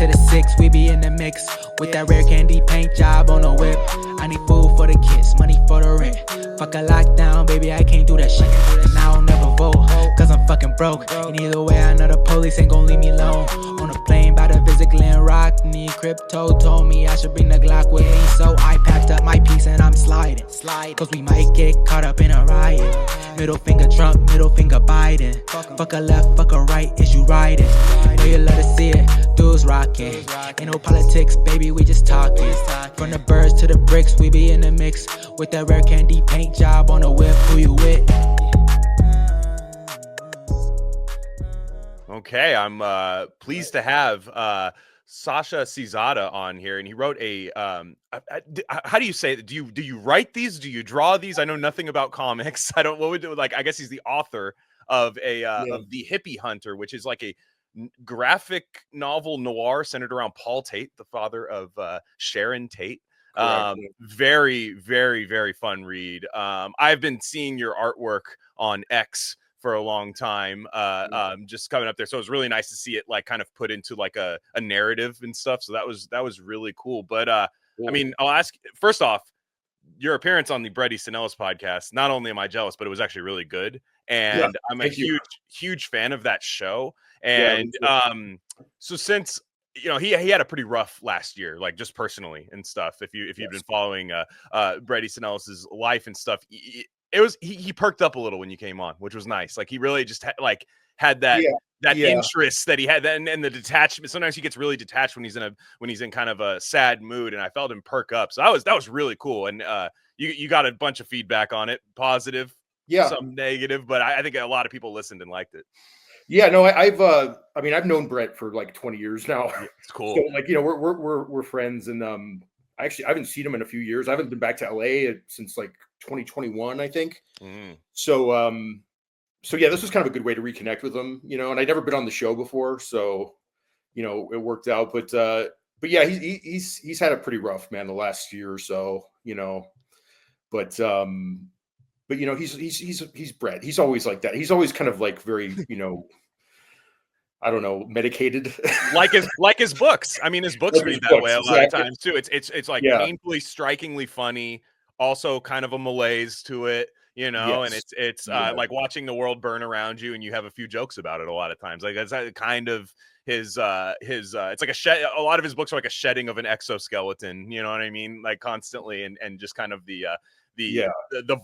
to the 6, we be in the mix with that rare candy paint job on the whip. I need food for the kids, money for the rent. Fuck a lockdown, baby, I can't do that shit. And I don't never vote, cause I'm fucking broke. And either way, I know the police ain't gon' leave me alone. On a plane by the visit Glen Rock, need crypto told me I should bring the Glock with me. So I packed up my piece and I'm sliding. Cause we might get caught up in a riot. Middle finger Trump, middle finger Biden. Fuck a left, fuck a right, is you riding? Know you love to see it, dudes rocking. Ain't no politics, baby, we just talking. From the birds to the bricks, we be in the mix with that rare candy paint job on the whip. Who you with? Okay, I'm pleased to have Sascha Ciezata on here, and he wrote a how do you say it? Do you write these? Do you draw these? I know nothing about comics. I don't. What would do? Like, I guess he's the author of of the Hippie Hunter, which is like a graphic novel noir centered around Paul Tate, the father of Sharon Tate. Very, very, very fun read. I've been seeing your artwork on X for a long time, just coming up there. So it was really nice to see it like kind of put into like a narrative and stuff. So that was really cool. But I mean, I'll ask first off, your appearance on the Bret Easton Ellis podcast. Not only am I jealous, but it was actually really good. And I'm a huge fan of that show. And so since he had a pretty rough last year, like just personally and stuff. If you've been following Bret Easton Ellis's life and stuff, it was he perked up a little when you came on, which was nice. Like he really just had that interest that he had, and the detachment. Sometimes he gets really detached when he's in kind of a sad mood, and I felt him perk up. So that was really cool. And you got a bunch of feedback on it, positive, some negative, but I think a lot of people listened and liked it. Yeah, no, I've known Bret for like 20 years now. It's cool. So like, we're friends, and I haven't seen him in a few years. I haven't been back to LA since like 2021, I think. So yeah, this was kind of a good way to reconnect with him, and I'd never been on the show before, so it worked out. But yeah, he's had it pretty rough, man, the last year or so, but he's Bret. He's always like that. He's always kind of like very, I don't know, medicated. like his books. I mean, his books read that way a lot of times too. It's like painfully, strikingly funny. Also, kind of a malaise to it, and it's like watching the world burn around you, and you have a few jokes about it a lot of times. Like that's kind of his it's like a lot of his books are like a shedding of an exoskeleton. You know what I mean? Like constantly, and just kind of the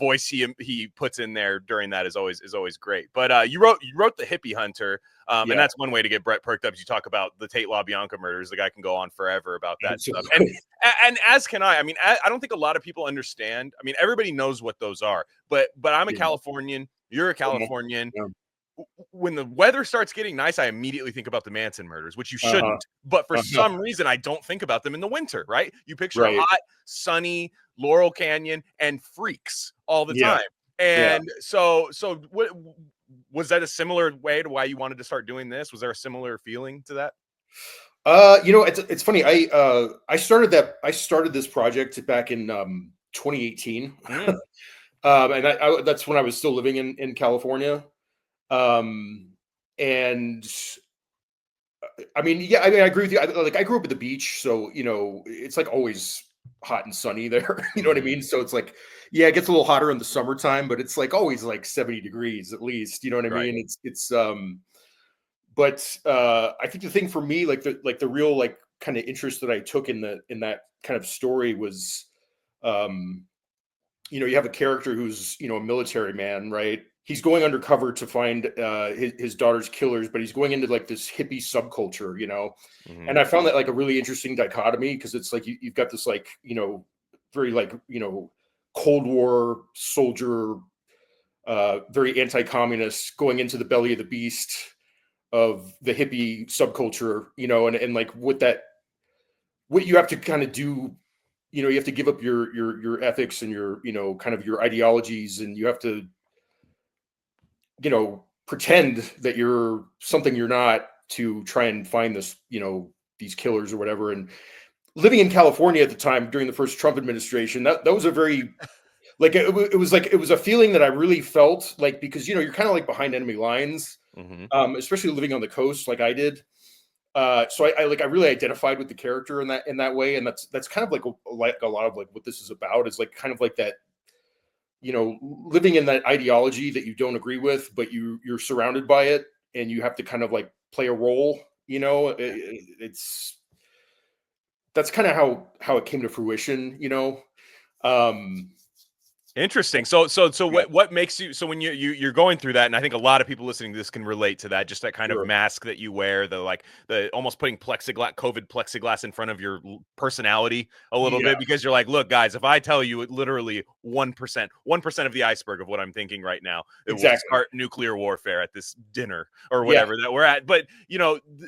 voice he puts in there during that is always great. But you wrote the Hippie Hunter, and that's one way to get Bret perked up. Is you talk about the Tate-Labianca murders. The guy can go on forever about that stuff, and as can I. I mean, I don't think a lot of people understand. I mean, everybody knows what those are, but I'm a Californian. You're a Californian. When the weather starts getting nice, I immediately think about the Manson murders, which you shouldn't. But for some reason, I don't think about them in the winter, right? You picture hot, sunny Laurel Canyon and freaks all the time. And so what was that a similar way to why you wanted to start doing this? Was there a similar feeling to that? It's funny. I started this project back in 2018. And that's when I was still living in California. And I mean, I agree with you. I grew up at the beach, so it's like always hot and sunny there. You know what I mean? So it's like, it gets a little hotter in the summertime, but it's like always like 70 degrees at least. You know what I mean? But I think the thing for me, like the real like kind of interest that I took in that kind of story was, you have a character who's a military man, right? He's going undercover to find his daughter's killers, but he's going into like this hippie subculture, And I found that like a really interesting dichotomy, because it's like you've got this like very like Cold War soldier, very anti-communist, going into the belly of the beast of the hippie subculture, and like what you have to kind of do. You have to give up your ethics and your kind of your ideologies, and you have to pretend that you're something you're not, to try and find this, these killers or whatever. And living in California at the time during the first Trump administration, that was a very like it was a feeling that I really felt, like, because you're kind of like behind enemy lines, especially living on the coast like I did. So I really identified with the character in that way, and that's kind of like a lot of like what this is about, is like kind of like that, living in that ideology that you don't agree with, but you're surrounded by it, and you have to kind of like play a role. That's kind of how it came to fruition. Um, Interesting. So yeah, what makes you, so when you're going through that, and I think a lot of people listening to this can relate to that, just that kind of sure. mask that you wear, the almost putting plexiglass in front of your personality a little Yeah, bit, because you're like, look, guys, if I tell you it literally 1% of the iceberg of what I'm thinking right now, it will exactly. start nuclear warfare at this dinner or Yeah, whatever that we're at. But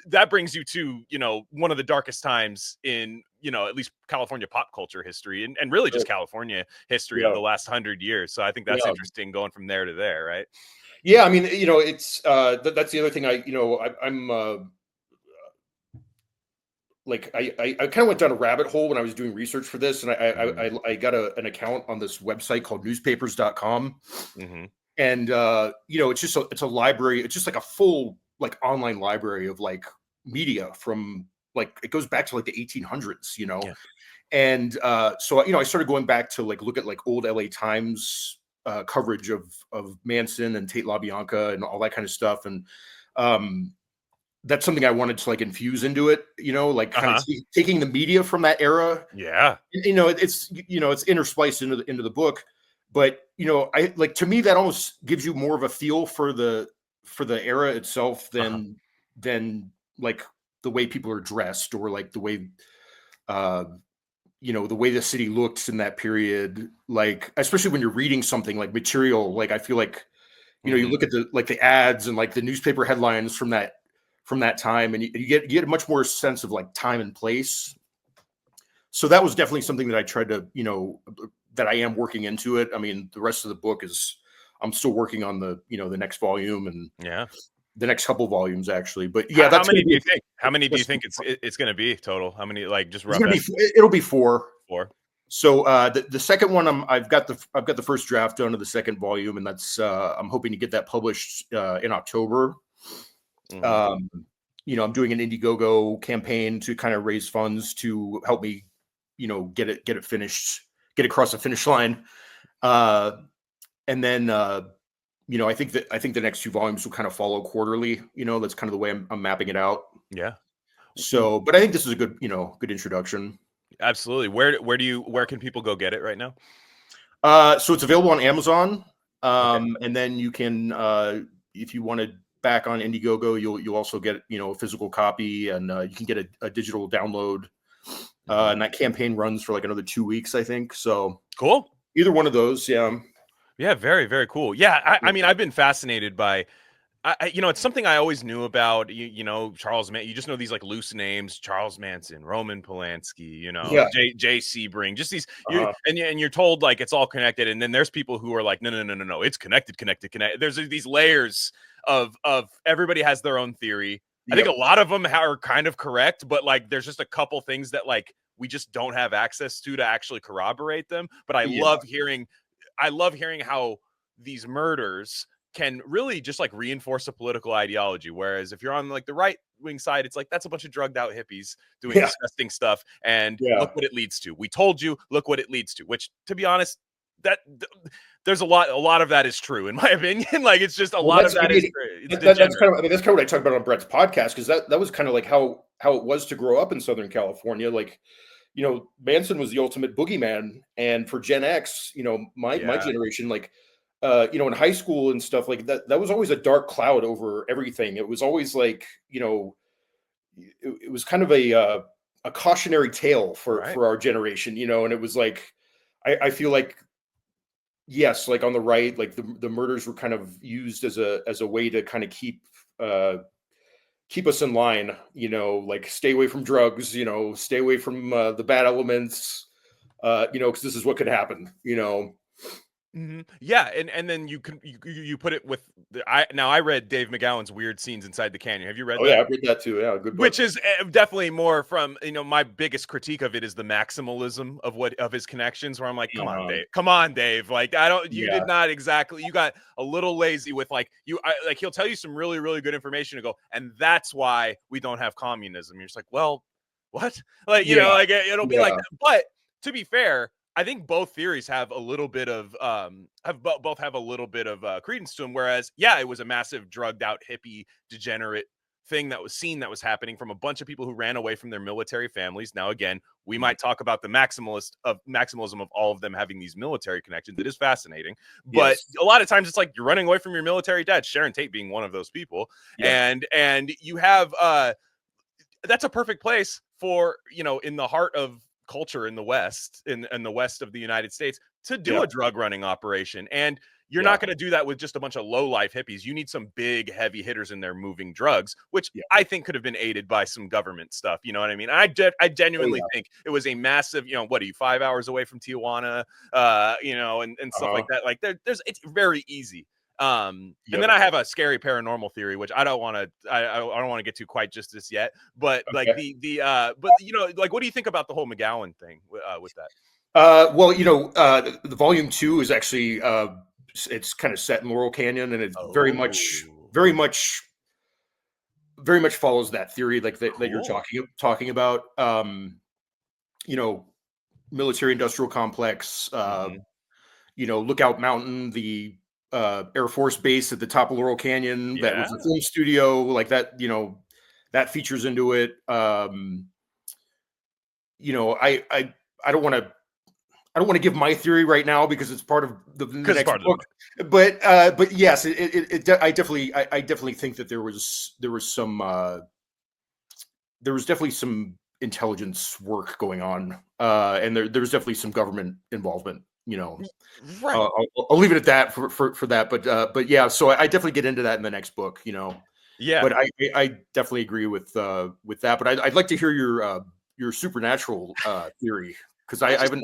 that brings you to one of the darkest times in at least California pop culture history, and really sure. just California history of Yeah, the last 100 years. So I think that's yeah. interesting going from there to there, right? Yeah, I mean, it's that's the other thing. I'm like I kind of went down a rabbit hole when I was doing research for this, and Hmm. I got an account on this website called newspapers.com, Hmm. and it's a library. It's just like a full like online library of like media from like it goes back to like the 1800s, Yeah. and so I started going back to like look at like old LA Times coverage of Manson and Tate-Labianca and all that kind of stuff, and um that's something I wanted to like infuse into it, like kind of Uh-huh. taking the media from that era. Yeah. It's interspliced into the book, but I like, to me, that almost gives you more of a feel for the era itself Uh-huh. than like the way people are dressed, or like the way uh the way the city looked in that period, like especially when you're reading something like material, like I feel like you Hmm. look at the ads and like the newspaper headlines from that time, and you get a much more sense of like time and place. So that was definitely something that I tried to, that I am working into it. I mean, the rest of the book is, I'm still working on the next volume, and Yeah. the next couple volumes actually. But yeah, How that's going many to do be you think? How many do you that's think it's going to be total? How many, like, just it's rough going to be estimate? it'll be four. Four. So the second one, I've got the first draft done of the second volume, and that's I'm hoping to get that published in October. Hmm. Um, I'm doing an Indiegogo campaign to kind of raise funds to help me, get it finished, get across the finish line. Uh, and then, I think the next two volumes will kind of follow quarterly. That's kind of the way I'm mapping it out. Yeah. So, but I think this is a good, good introduction. Absolutely. Where can people go get it right now? So it's available on Amazon. Okay. And then you can, if you want to back on Indiegogo, you'll also get, a physical copy, and you can get a digital download. Hmm. And that campaign runs for like another 2 weeks, I think. So Cool. either one of those, yeah. Yeah. Very, very cool. Yeah. I Yeah. mean, I've been fascinated by, it's something I always knew about. Charles Manson. You just know these like loose names: Charles Manson, Roman Polanski. Yeah. J. Sebring. Just these. Uh-huh. You're told like it's all connected, and then there's people who are like, no, no, no, no, no. It's connected. There's these layers of everybody has their own theory. I think a Yep. lot of them are kind of correct, but like there's just a couple things that like we just don't have access to actually corroborate them. But Yeah. I love hearing how these murders can really just like reinforce a political ideology. Whereas if you're on like the right wing side, it's like that's a bunch of drugged out hippies doing Yeah. disgusting stuff, and Yeah. look what it leads to. We told you, look what it leads to. Which, to be honest, there's a lot of that is true in my opinion. Like it's just a Well, lot of that's I that is mean, it's that's degenerate. kind of, I mean, that's kind of what I talked about on Brett's podcast, because that was kind of like how it was to grow up in Southern California. Like, Manson was the ultimate boogeyman, and for Gen X, my Yeah, generation, like, in high school and stuff like that, that was always a dark cloud over everything. It was always like, it was kind of a cautionary tale right. for our generation, and it was like, I feel like, yes, like on the right, like the murders were kind of used as a way to kind of uh keep us in line, like stay away from drugs, stay away from the bad elements, because this is what could happen. Yeah, and then you put it with I read Dave McGowan's Weird Scenes Inside the Canyon. Have you read Oh that? yeah, I've read that too. Yeah, good book. Which is definitely more from, my biggest critique of it is the maximalism of his connections, where I'm like, come on, Dave. Like, you Yeah, did not exactly, you got a little lazy with like, he'll tell you some really, really good information to go, and that's why we don't have communism. You're just like, well, what? Like, yeah, like it'll be like yeah, that. But to be fair, I think both theories have a little bit of both have a little bit of credence to them. Whereas, yeah, it was a massive drugged out hippie degenerate thing that was happening from a bunch of people who ran away from their military families. Now, again, we might talk about the maximalism of all of them having these military connections. It is fascinating, but yes, a lot of times it's like you're running away from your military dad. Sharon Tate being one of those people, yeah, and you have that's a perfect place for, in the heart of culture in the West, in the West of the United States, to do yeah, a drug running operation. And you're yeah, not going to do that with just a bunch of low life hippies. You need some big heavy hitters in there moving drugs, which yeah. I think could have been aided by some government stuff. You know what I mean? I Oh genuinely yeah. think it was a massive, what are you, 5 hours away from Tijuana, and stuff like Uh-huh. that. Like it's very easy. And then Yep. I have a scary paranormal theory, which I don't want to, I don't want to get to quite just this yet, but like Okay. but like, what do you think about the whole McGowan thing with that? Well, the volume 2 is actually it's kind of set in Laurel Canyon, and it's Oh, very much, very much follows that theory, like that you're cool. talking about. You know, military industrial complex. Hmm. Lookout Mountain, the Air Force base at the top of Laurel Canyon. That Yeah. was the film studio, like that. That features into it. I don't want to. I don't want to give my theory right now because it's part of the Because it's next part of the book. book. But yes, I definitely think that there was definitely some intelligence work going on, and there was definitely some government involvement. Right. I'll leave it at that for that. But yeah, so I definitely get into that in the next book. Yeah. But I definitely agree with that. But I'd like to hear your supernatural theory, because I haven't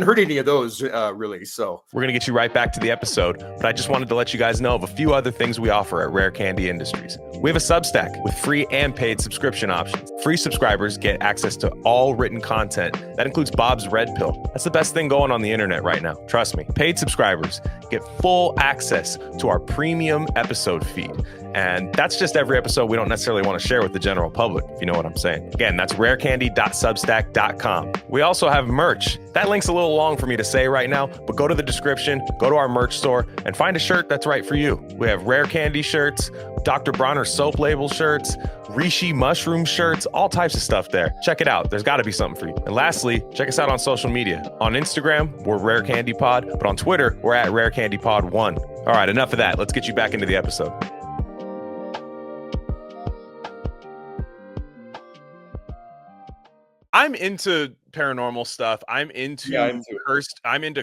heard any of those really. So We're going to get you right back to the episode, but I just wanted to let you guys know of a few other things we offer at Rare Candy Industries. We have a Substack with free and paid subscription options. Free subscribers get access to all written content. That includes Bob's Red Pill. That's the best thing going on the internet right now. Trust me. Paid subscribers get full access to our premium episode feed. And that's just every episode we don't necessarily want to share with the general public, if you know what I'm saying. Again, that's rarecandy.substack.com. We also have merch. That link's a little long for me to say right now, but go to the description, go to our merch store, and find a shirt that's right for you. We have Rare Candy shirts, Dr. Bronner soap label shirts, Rishi mushroom shirts, all types of stuff there. Check it out. There's got to be something for you. And lastly, check us out on social media. On Instagram, we're Rare Candy Pod, but on Twitter, we're at Rare Candy Pod 1. All right, enough of that. Let's get you back into the episode. I'm into paranormal stuff. I'm into too.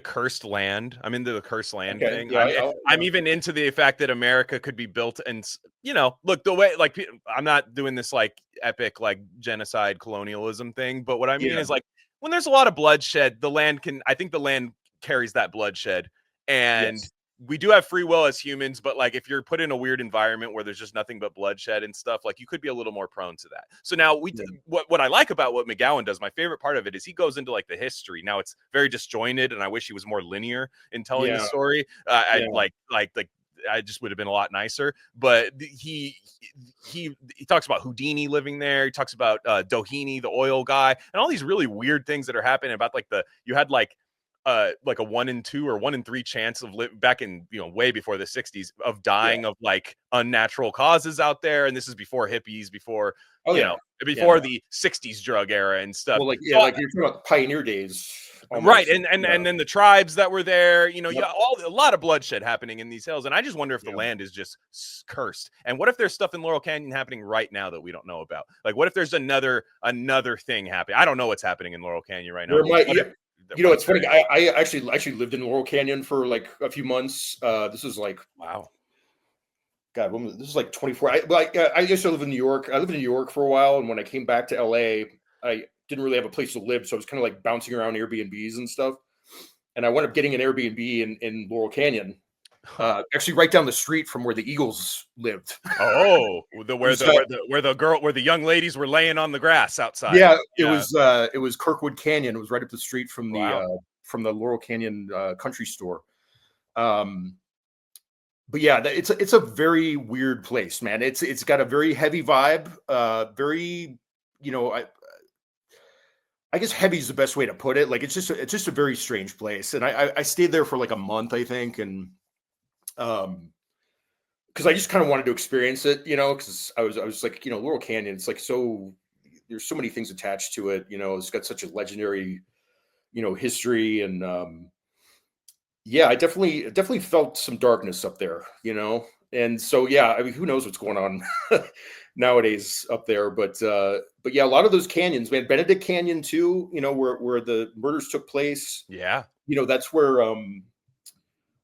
cursed land. I'm into the cursed land Okay, thing. yeah, I'm even into the fact that America could be built, and look, the way, like, I'm not doing this like epic like genocide colonialism thing, but what I mean yeah, is, like, when there's a lot of bloodshed, I think the land carries that bloodshed, and yes, we do have free will as humans, but like, if you're put in a weird environment where there's just nothing but bloodshed and stuff, like, you could be a little more prone to that. So now yeah, what I like about what McGowan does, my favorite part of it, is he goes into like the history. Now it's very disjointed, and I wish he was more linear in telling the yeah, story. I yeah, like I just would have been a lot nicer. But he talks about Houdini living there. He talks about Doheny, the oil guy, and all these really weird things that are happening about, like, you had like a 1 in 2 or 1 in 3 chance of back in, way before the 60s, of yeah. dying of like unnatural causes out there. And this is before hippies, before Oh yeah, yeah. the 60s drug era and stuff. Well, like, yeah, So, like you're talking about the pioneer days, right, almost. Yeah, and then the tribes that were there, yep, a lot of bloodshed happening in these hills. And I just wonder if the yeah. land is just cursed. And what if there's stuff in Laurel Canyon happening right now that we don't know about? Like, what if there's another thing happening? I don't know what's happening in Laurel Canyon right now. Where my What yeah, if- it's funny. I actually lived in Laurel Canyon for like a few months. This is like, Wow. God, this is like 24. I used to live in New York. I lived in New York for a while, and when I came back to LA, I didn't really have a place to live, so I was kind of like bouncing around Airbnbs and stuff. and I wound up getting an Airbnb in Laurel Canyon, actually right down the street from where the Eagles lived. Oh, where was, uh, the young ladies were laying on the grass outside. Yeah, Yeah. it was Kirkwood Canyon. It was right up the street from Wow. the Laurel Canyon country store. But yeah, it's a very weird place, man. It's got a very heavy vibe. Very, you know, I guess heavy is the best way to put it. Like it's just a very strange place. And I stayed there for like a month, I think, and because I just kind of wanted to experience it, you know, because I was like, you know, Laurel Canyon, it's like so there's so many things attached to it, you know, it's got such a legendary, you know, history. And yeah, I definitely felt some darkness up there, you know. And so yeah, I mean, who knows what's going on nowadays up there, but yeah, a lot of those canyons, man. Benedict Canyon too, you know, where the murders took place. Yeah. You know, that's where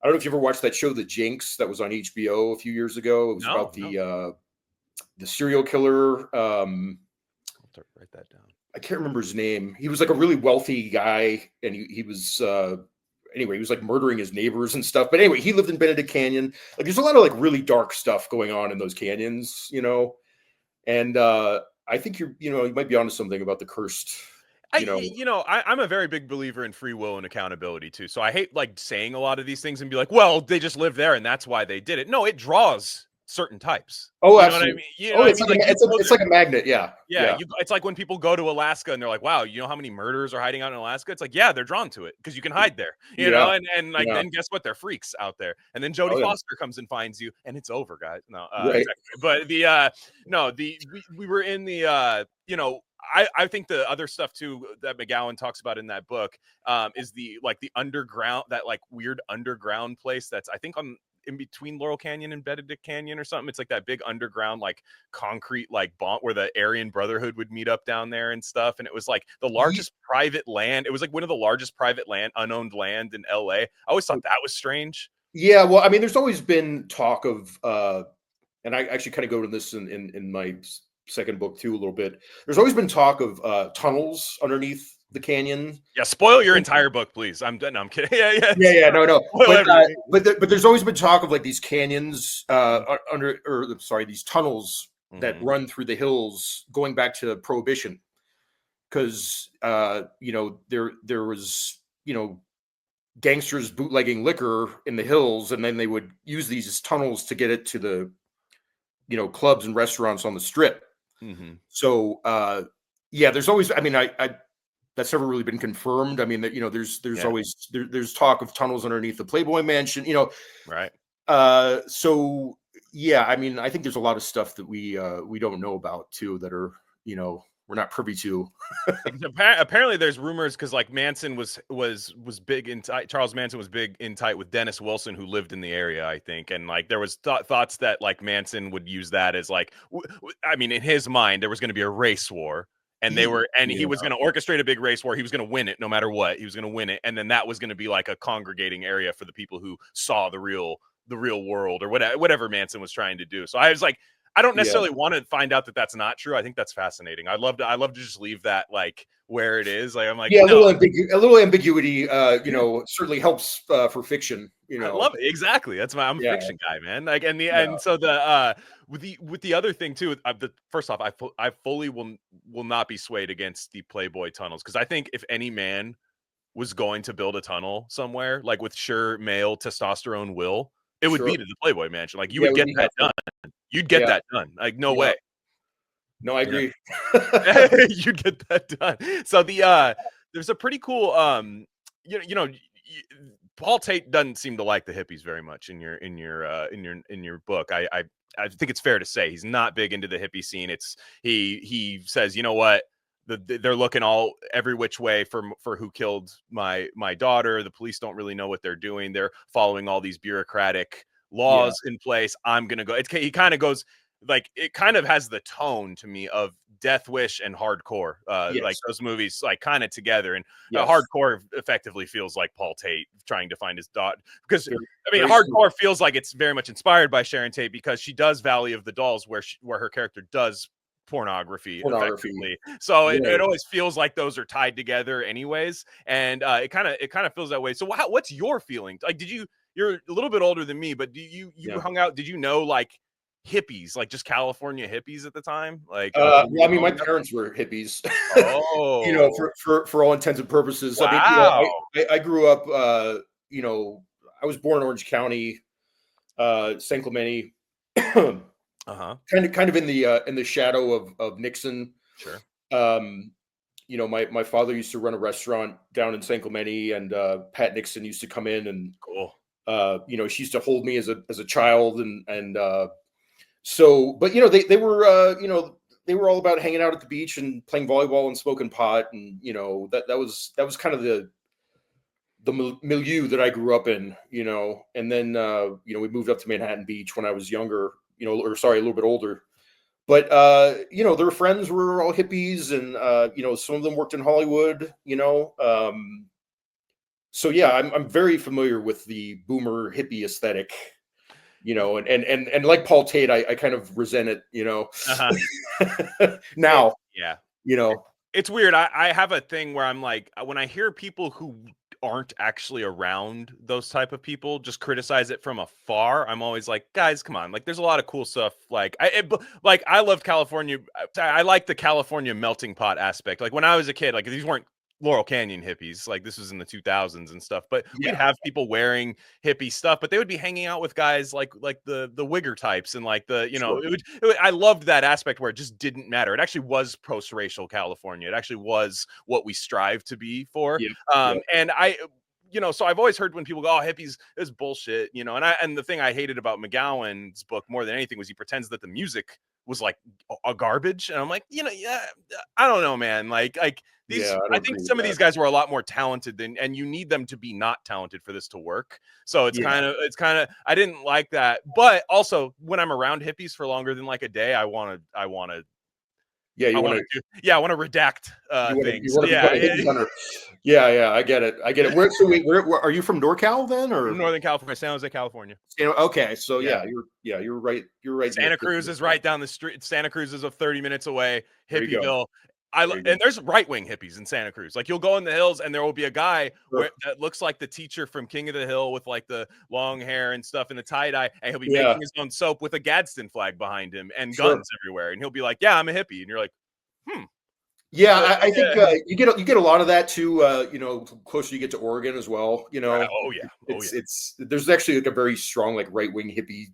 I don't know if you ever watched that show The Jinx that was on HBO a few years ago. It was about the serial killer. I'll write that down. I can't remember his name. He was like a really wealthy guy, and he was anyway, he was like murdering his neighbors and stuff. But anyway, he lived in Benedict Canyon. Like there's a lot of like really dark stuff going on in those canyons, you know. And I think you might be onto something about the cursed. I'm a very big believer in free will and accountability too. So I hate like saying a lot of these things and be like, well, they just live there and that's why they did it. No, it draws certain types. Oh, you absolutely. Know what I mean? You know it's what I mean? it's like a magnet. Yeah. Yeah. It's like when people go to Alaska and they're like, wow, you know how many murders are hiding out in Alaska? It's like, yeah, they're drawn to it because you can hide there, you know? And like, then guess what? They're freaks out there. And then Jodie Foster comes and finds you and it's over, guys. No, right. Exactly. But we were in the, you know, I think the other stuff too that McGowan talks about in that book is the underground, that like weird underground place that's I think in between Laurel Canyon and Benedict Canyon or something. It's like that big underground like concrete like bont where the Aryan Brotherhood would meet up down there and stuff. And it was like the largest private land. It was like one of the largest private unowned land in LA. I always thought that was strange. Yeah, well, I mean, there's always been talk of and I actually kind of go to this in my second book too a little bit. There's always been talk of tunnels underneath the canyon. Yeah, spoil your entire book, please. I'm done. No, I'm kidding. Yeah. No. But there's always been talk of like these canyons these tunnels that run through the hills going back to Prohibition, because you know there was gangsters bootlegging liquor in the hills, and then they would use these tunnels to get it to the clubs and restaurants on the strip. So yeah, there's always, I mean, I that's never really been confirmed. I mean, that there's always there's talk of tunnels underneath the Playboy Mansion, right. So yeah, I mean, I think there's a lot of stuff that we don't know about too, that are we're not privy to. Apparently there's rumors because like Manson was big in tight. Charles Manson was big in tight with Dennis Wilson, who lived in the area, I think. And like there was thoughts that like Manson would use that as like, I mean, in his mind, there was going to be a race war. And he was going to orchestrate a big race war. He was going to win it no matter what. He was going to win it. And then that was going to be like a congregating area for the people who saw the real world or whatever Manson was trying to do. So I was like, I don't necessarily want to find out that that's not true. I think that's fascinating. I love to just leave that like where it is. Like I'm like, yeah, a little ambiguity. Certainly helps for fiction. I love it. Exactly. That's why I'm a fiction guy, man. Like, and so the with the other thing too. First off, I fully will not be swayed against the Playboy tunnels, because I think if any man was going to build a tunnel somewhere, like with sure male testosterone will, it would be to the Playboy Mansion. Like you would get that done. You'd get that done. Like no way. No, I agree. You'd get that done. So there's a pretty cool Paul Tate doesn't seem to like the hippies very much in your book. I think it's fair to say he's not big into the hippie scene. He says, you know what, they're looking every which way for who killed my daughter. The police don't really know what they're doing. They're following all these bureaucratic laws in place. I'm gonna go. He kind of goes like, it kind of has the tone to me of Death Wish and Hardcore, like those movies, like kind of together. And Hardcore effectively feels like Paul Tate trying to find his daughter, because Hardcore feels like it's very much inspired by Sharon Tate, because she does Valley of the Dolls, where her character does pornography Pornography. effectively. So Right. it always feels like those are tied together anyways. And it kind of feels that way. So what's your feeling? Like, you're a little bit older than me, but you Yeah. hung out, did you know like hippies, like just California hippies at the time? Like, Well, I mean, my parents were hippies, you know, oh, for all intents and purposes. I mean, you know, wow. I grew up, you know, I was born in Orange County, San Clemente, kind Uh-huh. of in the shadow of Nixon. Sure. You know, my father used to run a restaurant down in San Clemente, and Pat Nixon used to come in, and Cool. you know, she used to hold me as a child, and so, but you know, they were, you know, they were all about hanging out at the beach and playing volleyball and smoking pot, and you know, that was kind of the milieu that I grew up in, you know. And then you know, we moved up to Manhattan Beach when I was younger, you know, or sorry, a little bit older. But you know, their friends were all hippies, and you know, some of them worked in Hollywood, you know. So yeah, I'm very familiar with the boomer hippie aesthetic, you know, and like Paul Tate, I kind of resent it, you know. Now, Yeah. you know. It's weird. I have a thing where I'm like, when I hear people who aren't actually around those type of people just criticize it from afar, I'm always like, guys, come on. Like, there's a lot of cool stuff. Like, I love California. I like the California melting pot aspect. Like when I was a kid, like these weren't Laurel Canyon hippies. Like this was in the 2000s and stuff. But we'd have people wearing hippie stuff, but they would be hanging out with guys like the Wigger types and like the, you know, I loved that aspect where it just didn't matter. It actually was post-racial California. It actually was what we strive to be for. And you know, so I've always heard when people go, "Oh, hippies is bullshit," you know, and the thing I hated about McGowan's book more than anything was he pretends that the music was like a garbage, and I'm like, you know, yeah, I don't know, man, like these, Yeah, I I don't think agree with some of that. these guys were a lot more talented than, and you need them to be not talented for this to work. So it's kind of, I didn't like that, but also when I'm around hippies for longer than like a day, I want to Yeah, you want I want to redact things. you want to become a hippie hunter. Yeah, I get it. Where are you from? NorCal then, or Northern California, San Jose, California. you know? Okay, so Yeah. you're right. You're right. in the Santa Cruz is right down the street. Santa Cruz is 30 minutes away. There you go. Hippieville. There you go. And there's right-wing hippies in Santa Cruz. Like you'll go in the hills and there will be a guy Sure. that looks like the teacher from King of the Hill with like the long hair and stuff and the tie-dye, and he'll be Yeah. making his own soap with a Gadsden flag behind him and Sure. guns everywhere. And he'll be like, "Yeah, I'm a hippie." And you're like, Yeah, I think you get a lot of that too. You know, closer you get to Oregon as well. You know, it's there's actually like a very strong like right wing hippie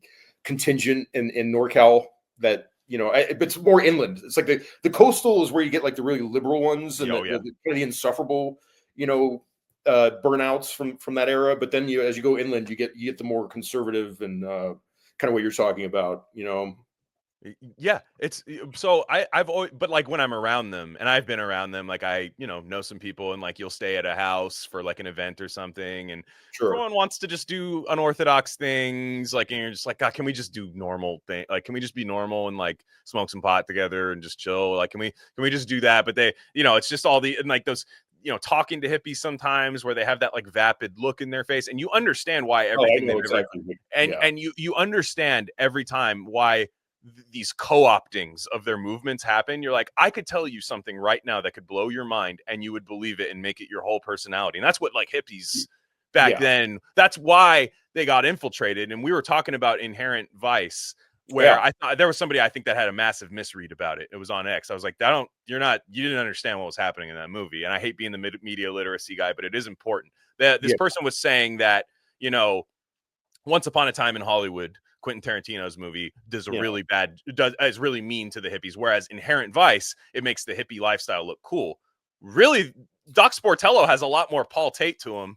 contingent in NorCal that, you know, it's more inland. It's like the coastal is where you get like the really liberal ones and the insufferable, you know, burnouts from that era. But then as you go inland, you get the more conservative and kind of what you're talking about. You know. Yeah, it's so I've always, but like when I'm around them, and I've been around them, like I, you know some people, and like you'll stay at a house for like an event or something, and everyone wants to just do unorthodox things, like, and you're just like, God, can we just do normal thing? Like, can we just be normal and like smoke some pot together and just chill? Like, can we just do that? But they, you know, it's just all the, and like those, you know, talking to hippies sometimes where they have that like vapid look in their face, and you understand why everything and you understand every time why these co-optings of their movements happen. You're like, I could tell you something right now that could blow your mind and you would believe it and make it your whole personality. And that's what like hippies back then, that's why they got infiltrated. And we were talking about Inherent Vice, where I thought there was somebody I think that had a massive misread about it. It was on X. I was like, you didn't understand what was happening in that movie. And I hate being the media literacy guy, but it is important that this person was saying that, you know, Once Upon a Time in Hollywood, Quentin Tarantino's movie, is really mean to the hippies, whereas Inherent Vice, it makes the hippie lifestyle look cool. Really, Doc Sportello has a lot more Paul Tate to him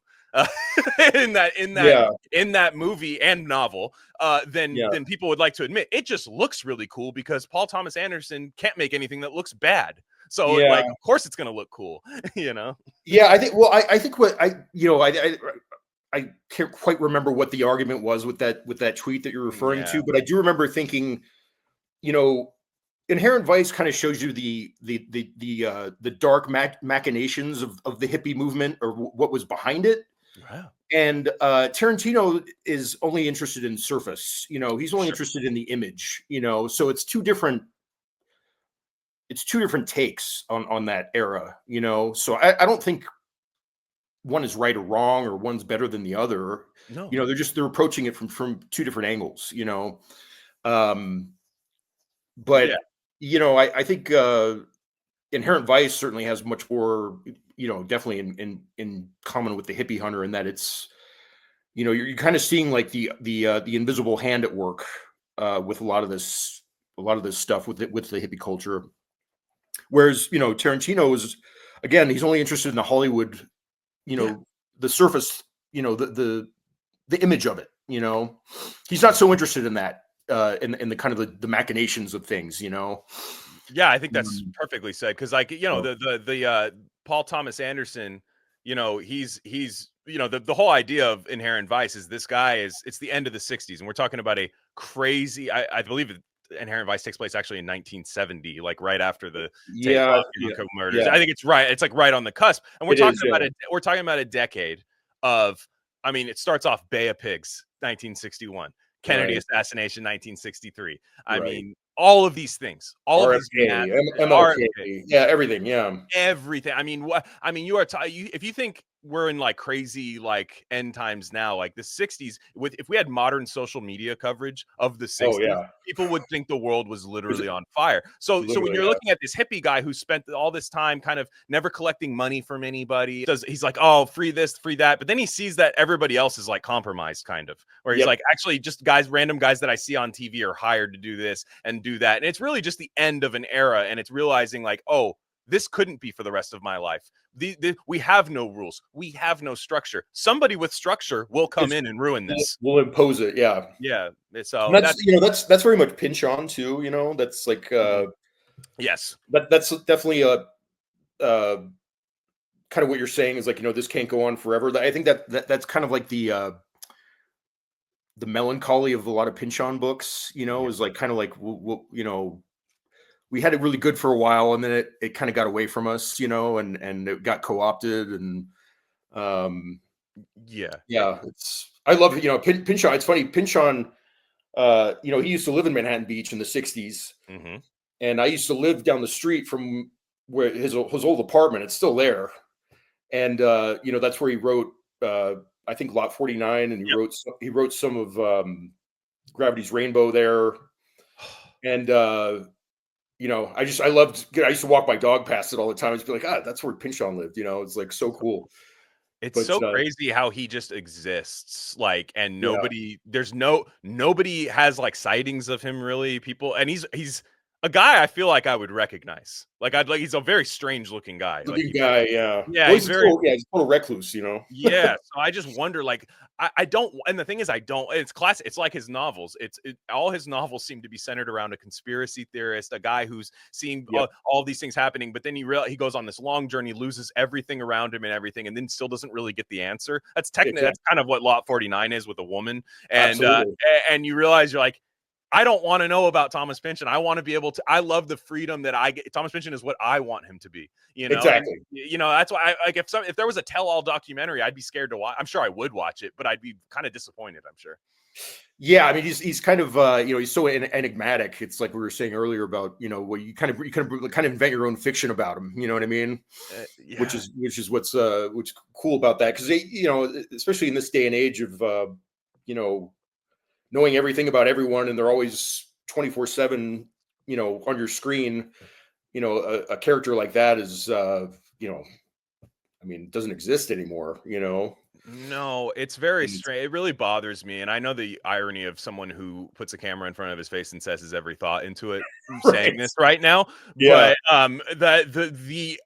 in that movie and novel than people would like to admit. It just looks really cool because Paul Thomas Anderson can't make anything that looks bad. So like, of course it's going to look cool, you know? Yeah, I think, well, I think what I can't quite remember what the argument was with that tweet that you're referring to, but I do remember thinking, you know, Inherent Vice kind of shows you the dark machinations of the hippie movement, or what was behind it. Wow. And Tarantino is only interested in surface. You know, he's only interested in the image. You know, so it's two different it's two different takes on that era, you know. So I don't think one is right or wrong or one's better than the other. No. You know, they're approaching it from two different angles, you know. Um, but Yeah. you know, I think Inherent Vice certainly has much more, you know, definitely in common with the Hippie Hunter, in that it's, you know, you're kind of seeing like the invisible hand at work with a lot of this stuff with the hippie culture. Whereas, you know, Tarantino is, again, he's only interested in the Hollywood, you Yeah. know, the surface, you know, the image of it, you know. He's not so interested in that, in the kind of the machinations of things, you know. Yeah, I think that's Mm, perfectly said, because, like, you know, so, the Paul Thomas Anderson, you know, he's you know, the whole idea of Inherent Vice is this guy is, it's the end of the 60s, and we're talking about a crazy, I believe Inherent Vice takes place actually in 1970, like right after the yeah, yeah, Tate-Labianca murders. yeah, I think it's right. It's like right on the cusp, and it is, yeah, we're talking about a decade of, I mean, it starts off Bay of Pigs, 1961, Kennedy right, assassination, 1963. I right. mean, all of these things, all of these RFK, RFK, MLK, yeah, everything, yeah, everything. I mean, what, I mean, you are if you think we're in like crazy like end times now, like the 60s, with, if we had modern social media coverage of the oh 60s, yeah, people would think the world was was literally on fire. So when literally, you're yeah, looking at this hippie guy who spent all this time kind of never collecting money from anybody, he's like, oh, free this, free that, but then he sees that everybody else is like compromised, kind of, where he's yep, like, actually, just random guys that I see on TV are hired to do this and do that, and it's really just the end of an era, and it's realizing like, oh, this couldn't be for the rest of my life. We have no rules. We have no structure. Somebody with structure will come it's in and ruin this. we'll impose it, yeah. Yeah. And So that's, that's, you know, that's very much Pynchon too, you know. That's like mhm. Yes. that's definitely a uh kind of what you're saying is like, you know, this can't go on forever. I think that's kind of like the melancholy of a lot of Pynchon books, you know, Yeah. is like kind of like you know, we had it really good for a while, and then it kind of got away from us, you know, and it got co-opted, and um Yeah. yeah, it's, I love, you know, Pynchon. It's funny, Pynchon, you know, he used to live in Manhattan Beach in the 60s, Hmm. and I used to live down the street from where his old apartment. It's still there. And you know, that's where he wrote I think Lot 49, and Yep. he wrote some of Gravity's Rainbow there. And you know, I used to walk my dog past it all the time. I'd just be like, ah, that's where Pynchon lived, you know. It's like so cool. It's But so crazy how he just exists, like, and yeah, nobody has like sightings of him really. People, and he's a guy I feel like I would recognize. Like, he's a very strange looking guy. Like, looking guy, yeah. yeah, Well, he's very, he's a total recluse, you know. yeah, so I just wonder, like, I don't, and the thing is, I don't. It's classic. It's like his novels. All his novels seem to be centered around a conspiracy theorist, a guy who's seeing Yep, all these things happening, but then he goes on this long journey, loses everything around him and everything, and then still doesn't really get the answer. That's exactly, kind of what Lot 49 is with a woman, and absolutely. and you realize you're like, I don't want to know about Thomas Pynchon. I want to be able to. I love the freedom that I get. Thomas Pynchon is what I want him to be, you know. And Exactly. you know, that's why like, if there was a tell-all documentary, I'd be scared to watch. I'm sure I would watch it, but I'd be kind of disappointed, I'm sure. Yeah, I mean, he's kind of you know, he's so enigmatic. It's like we were saying earlier about, you know, where you kind of invent your own fiction about him. You know what I mean? Yeah. Which is what's cool about that, because they, you know, especially in this day and age of you know, knowing everything about everyone, and they're always 24/7, you know, on your screen. You know, a character like that is you know, I mean, doesn't exist anymore. You know, No, it's very and strange. It really bothers me, and I know the irony of someone who puts a camera in front of his face and says his every thought into it, saying right? this right now. Yeah, But we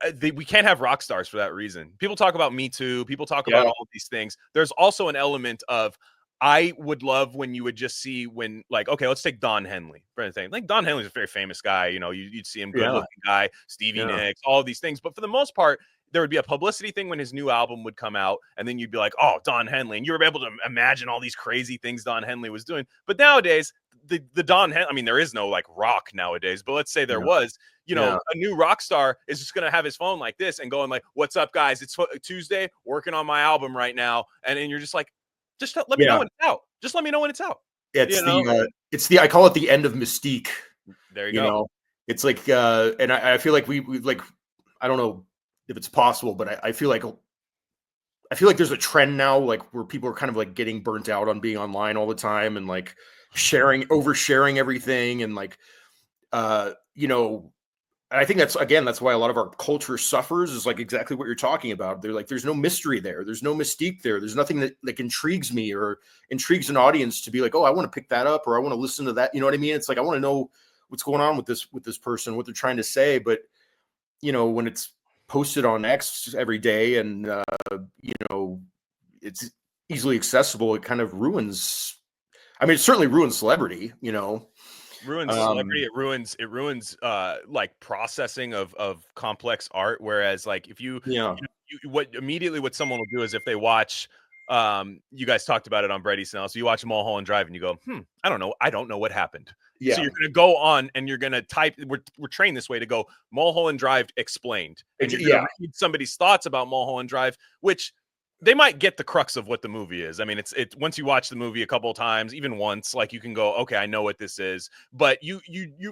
can't have rock stars for that reason. People talk about Me Too. People talk about yeah, all of these things. There's also an element of, I would love when you would just see, when, like, okay, let's take Don Henley for anything. Like, Don Henley's a very famous guy. You know, you'd see him, good yeah, looking guy, Stevie yeah. Nicks, all of these things. But for the most part, there would be a publicity thing when his new album would come out, and then you'd be like, oh, Don Henley, and you were able to imagine all these crazy things Don Henley was doing. But nowadays, the Don Henley, I mean, there is no like rock nowadays, but let's say there Yeah. was, you know, Yeah. a new rock star is just going to have his phone like this and going like, what's up, guys, it's Tuesday, working on my album right now. And then you're just like, just let me know Yeah. when it's out. Just let me know when it's out. It's You know, the I call it the end of Mystique, there you you go. know. it's like, and I feel like we like, I don't know if it's possible, but I feel like there's a trend now, like where people are kind of like getting burnt out on being online all the time and like oversharing everything. And like, you know, and I think that's why a lot of our culture suffers, is like exactly what you're talking about. They're like, there's no mystery there. There's no mystique there. There's nothing that like intrigues me or intrigues an audience to be like, oh, I want to pick that up, or I want to listen to that. You know what I mean? It's like, I want to know what's going on with this person, what they're trying to say. But, you know, when it's posted on X every day and, you know, it's easily accessible, it kind of ruins, I mean, it certainly ruins celebrity, you know. Ruins celebrity. It ruins like processing of complex art. Whereas like if you what someone will do is if they watch, you guys talked about it on Brady Snell, so you watch Mulholland Drive and you go, I don't know what happened. Yeah. So you're gonna go on and you're gonna type. We're trained this way to go Mulholland Drive explained, and you're gonna read somebody's thoughts about Mulholland Drive, which they might get the crux of what the movie is. I mean, it's once you watch the movie a couple of times, even once, like you can go, okay, I know what this is. But you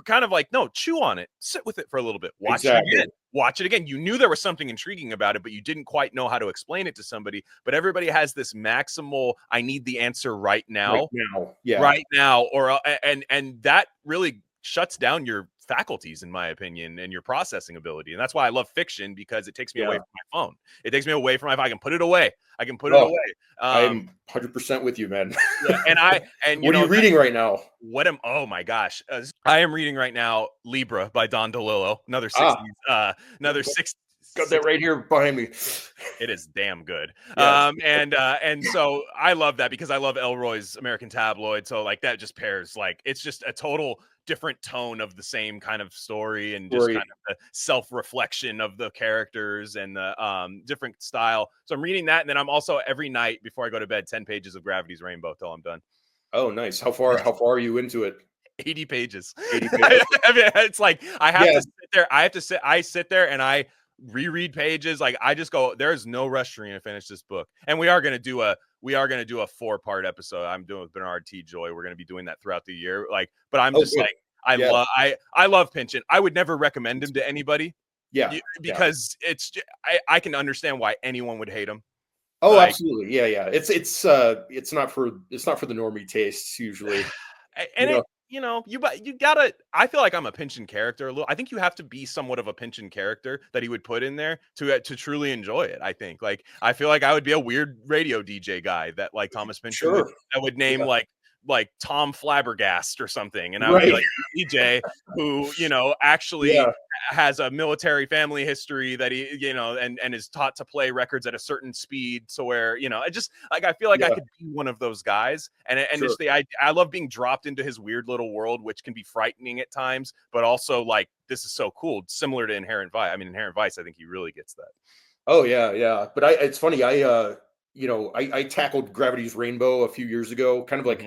kind of like, no, chew on it, sit with it for a little bit, watch it again. Watch it again. You knew there was something intriguing about it, but you didn't quite know how to explain it to somebody. But everybody has this maximal, I need the answer right now. Right now. Or and that really shuts down your faculties, in my opinion, and your processing ability. And that's why I love fiction, because it takes me away from my phone. It takes me away from I can put it away. I can put it away. I'm 100% with you, man. And what are you reading right now? Oh my gosh. I am reading right now Libra by Don DeLillo. Another 60s, another 60s. Got that right here behind me. It is damn good. And so I love that because I love Elroy's American Tabloid. So like that just pairs, like it's just a total different tone of the same kind of story, and just kind of the self-reflection of the characters and the different style. So I'm reading that, and then I'm also every night before I go to bed 10 pages of Gravity's Rainbow till I'm done. Oh, nice. How far are you into it? 80 pages. 80 pages. I mean, it's like I have to sit there. I sit there and I reread pages. Like I just go, there's no rush for me to finish this book. And we are going to do a 4-part episode. I'm doing with Bernard T. Joy. We're going to be doing that throughout the year. Like, but I'm just like, I love Pynchon. I would never recommend him to anybody. Because I can understand why anyone would hate him. Oh, like, absolutely. Yeah. It's not for the normie tastes usually. And you gotta, I feel like I'm a Pynchon character a little. I think you have to be somewhat of a Pynchon character that he would put in there to truly enjoy it. I think, like, I feel like I would be a weird radio DJ guy that like Thomas Pynchon would name like Tom Flabbergast or something. And I would be like DJ who, actually has a military family history that he, and is taught to play records at a certain speed. So where, I just like, I feel like I could be one of those guys. And just I love being dropped into his weird little world, which can be frightening at times, but also like, this is so cool. Similar to Inherent Vice. I mean, Inherent Vice, I think he really gets that. Oh yeah. But it's funny. I tackled Gravity's Rainbow a few years ago, kind of like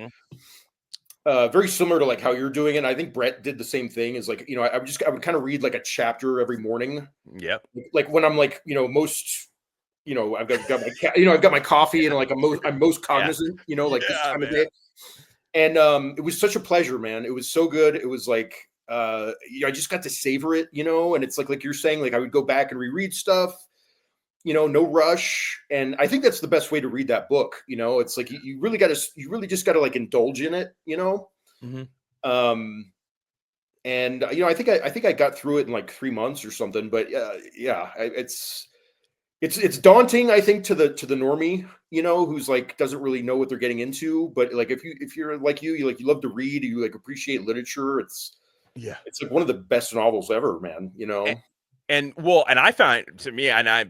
very similar to like how you're doing it. I think Brett did the same thing. Is like, I would kind of read like a chapter every morning. Yeah. Like when I'm like, most, I've got my I've got my coffee and like I'm most cognizant, like this time of day. And it was such a pleasure, man. It was so good. It was like I just got to savor it, and it's like you're saying, like I would go back and reread stuff. No rush. And I think that's the best way to read that book. It's like, you really just got to like indulge in it, And, I think I got through it in like 3 months or something, but it's daunting, I think, to the normie, who's like, doesn't really know what they're getting into. But like, if you're like you love to read, you like appreciate literature. It's like one of the best novels ever, man, And I find, to me, and I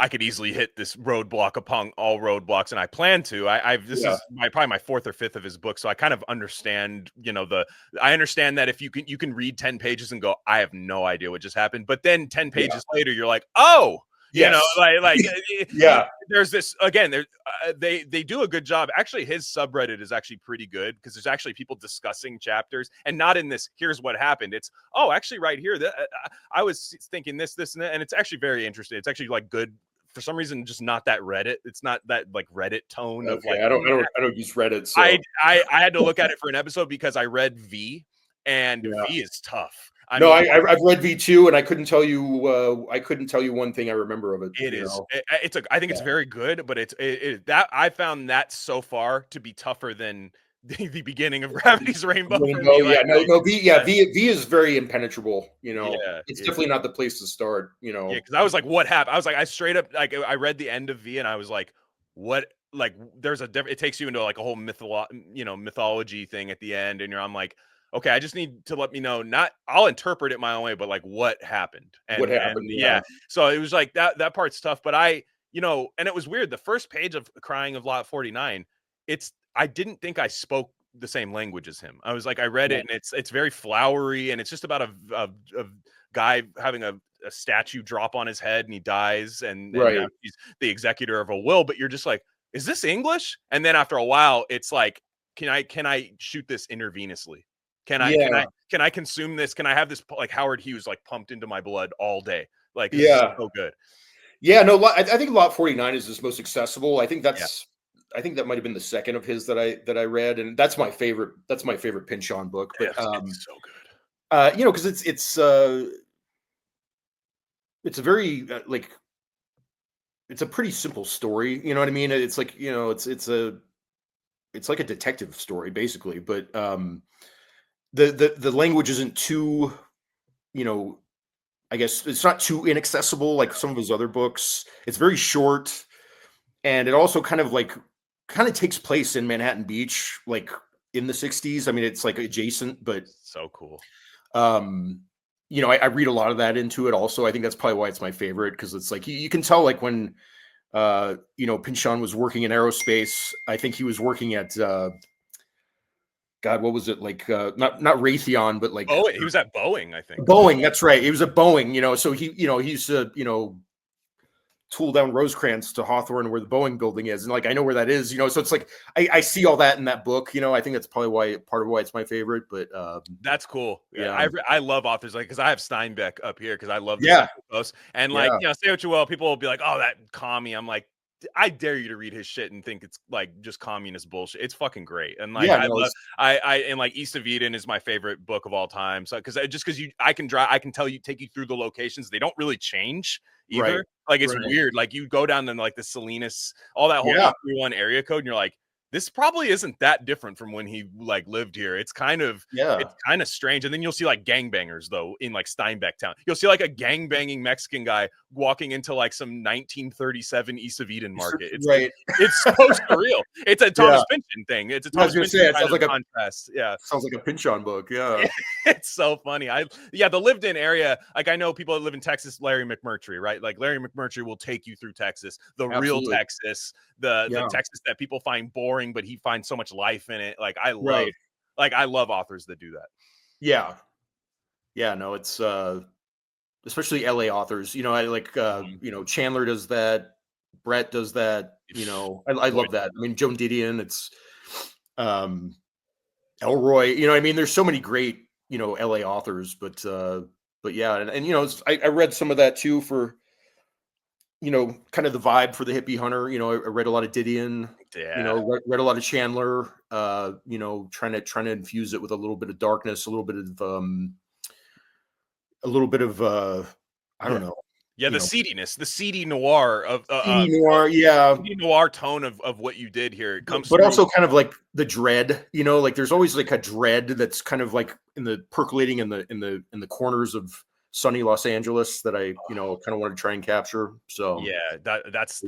could easily hit this roadblock upon all roadblocks, and I plan to. This is probably my 4th or 5th of his book, so I kind of understand. I understand that if you can read 10 pages and go, I have no idea what just happened, but then 10 pages later, you're like, oh. There's this again. They do a good job. Actually, his subreddit is actually pretty good because there's actually people discussing chapters, and not in this. Here's what happened. It's actually right here. I was thinking this, and that, and it's actually very interesting. It's actually like good for some reason. Just not that Reddit. It's not that like Reddit tone of like. I don't use Reddit. So. I had to look at it for an episode because I read V. and Yeah. V is tough. I've read V2, and I couldn't tell you one thing I remember of it. It is. I think it's very good, but that I found that so far to be tougher than the beginning of Gravity's Rainbow for me. V is very impenetrable. It's definitely not the place to start. Yeah, because I was like, what happened? I was like, I straight up like I read the end of V, and I was like, what? Like, there's a it takes you into like a whole mythology thing at the end, and I'm like, okay, I just need to let me know. I'll interpret it my own way, but like, what happened? And yeah. So it was like that part's tough. But and it was weird. The first page of Crying of Lot 49, I didn't think I spoke the same language as him. I was like, I read it, and it's very flowery, and it's just about a guy having a statue drop on his head, and he dies, and he's the executor of a will. But you're just like, is this English? And then after a while, it's like, can I shoot this intravenously? Can I consume this? Can I have this like Howard Hughes like pumped into my blood all day? Like, this is so good. Yeah, no, I think Lot 49 is his most accessible. I think I think that might have been the second of his that I read, and that's my favorite. That's my favorite Pynchon book. But it's so good. Because it's a very it's a pretty simple story. You know what I mean? It's like it's like a detective story basically, but the language isn't too, I guess it's not too inaccessible like some of his other books. It's very short, and it also kind of takes place in Manhattan Beach, like in the 60s. I mean, it's like adjacent, but so cool. I read a lot of that into it also. I think that's probably why it's my favorite, because it's like you can tell like when Pynchon was working in aerospace. I think he was working at God, what was it like? Not Raytheon, but like he was at Boeing, I think. Boeing, that's right. He was at Boeing, so he used to, tool down Rosecrans to Hawthorne where the Boeing building is. And like, I know where that is, so it's like, I see all that in that book, I think that's probably part of why it's my favorite, but that's cool. Yeah. I love authors cause I have Steinbeck up here, cause I love the post. And like, say what you will, people will be like, oh, that commie. I'm like, I dare you to read his shit and think it's like just communist bullshit. It's fucking great. And like, and like East of Eden is my favorite book of all time. So, cause I can take you through the locations. They don't really change either. Right. Like, it's weird. Like, you go down to like the Salinas, all that whole 831 area code, and you're like, this probably isn't that different from when he like lived here. It's kind of strange. And then you'll see like gangbangers though in like Steinbeck town. You'll see like a gangbanging Mexican guy walking into like some 1937 East of Eden market. It's so surreal. It's a Thomas Pynchon thing. It's a Thomas Pynchon it sounds like contrast. Sounds like a Pynchon book. Yeah. It's so funny. The lived in area, like I know people that live in Texas, Larry McMurtry, right? Like Larry McMurtry will take you through Texas, the real Texas, the Texas that people find boring, but he finds so much life in it. Like I love authors that do that. Yeah, no, it's especially LA authors. I like Chandler does that, Brett does that. I love that. I mean, Joan Didion, it's Elroy. I mean, there's so many great LA authors, but yeah, and I read some of that too for kind of the vibe for the Hippie Hunter. I read a lot of Didion. Read a lot of Chandler. Trying to infuse it with a little bit of darkness, a little bit of I don't know. Yeah, the seediness, the seedy noir of seedy noir tone of what you did here. It comes, but also kind of like the dread. Like there's always like a dread that's kind of like percolating in the corners of sunny Los Angeles that I kind of want to try and capture. So that's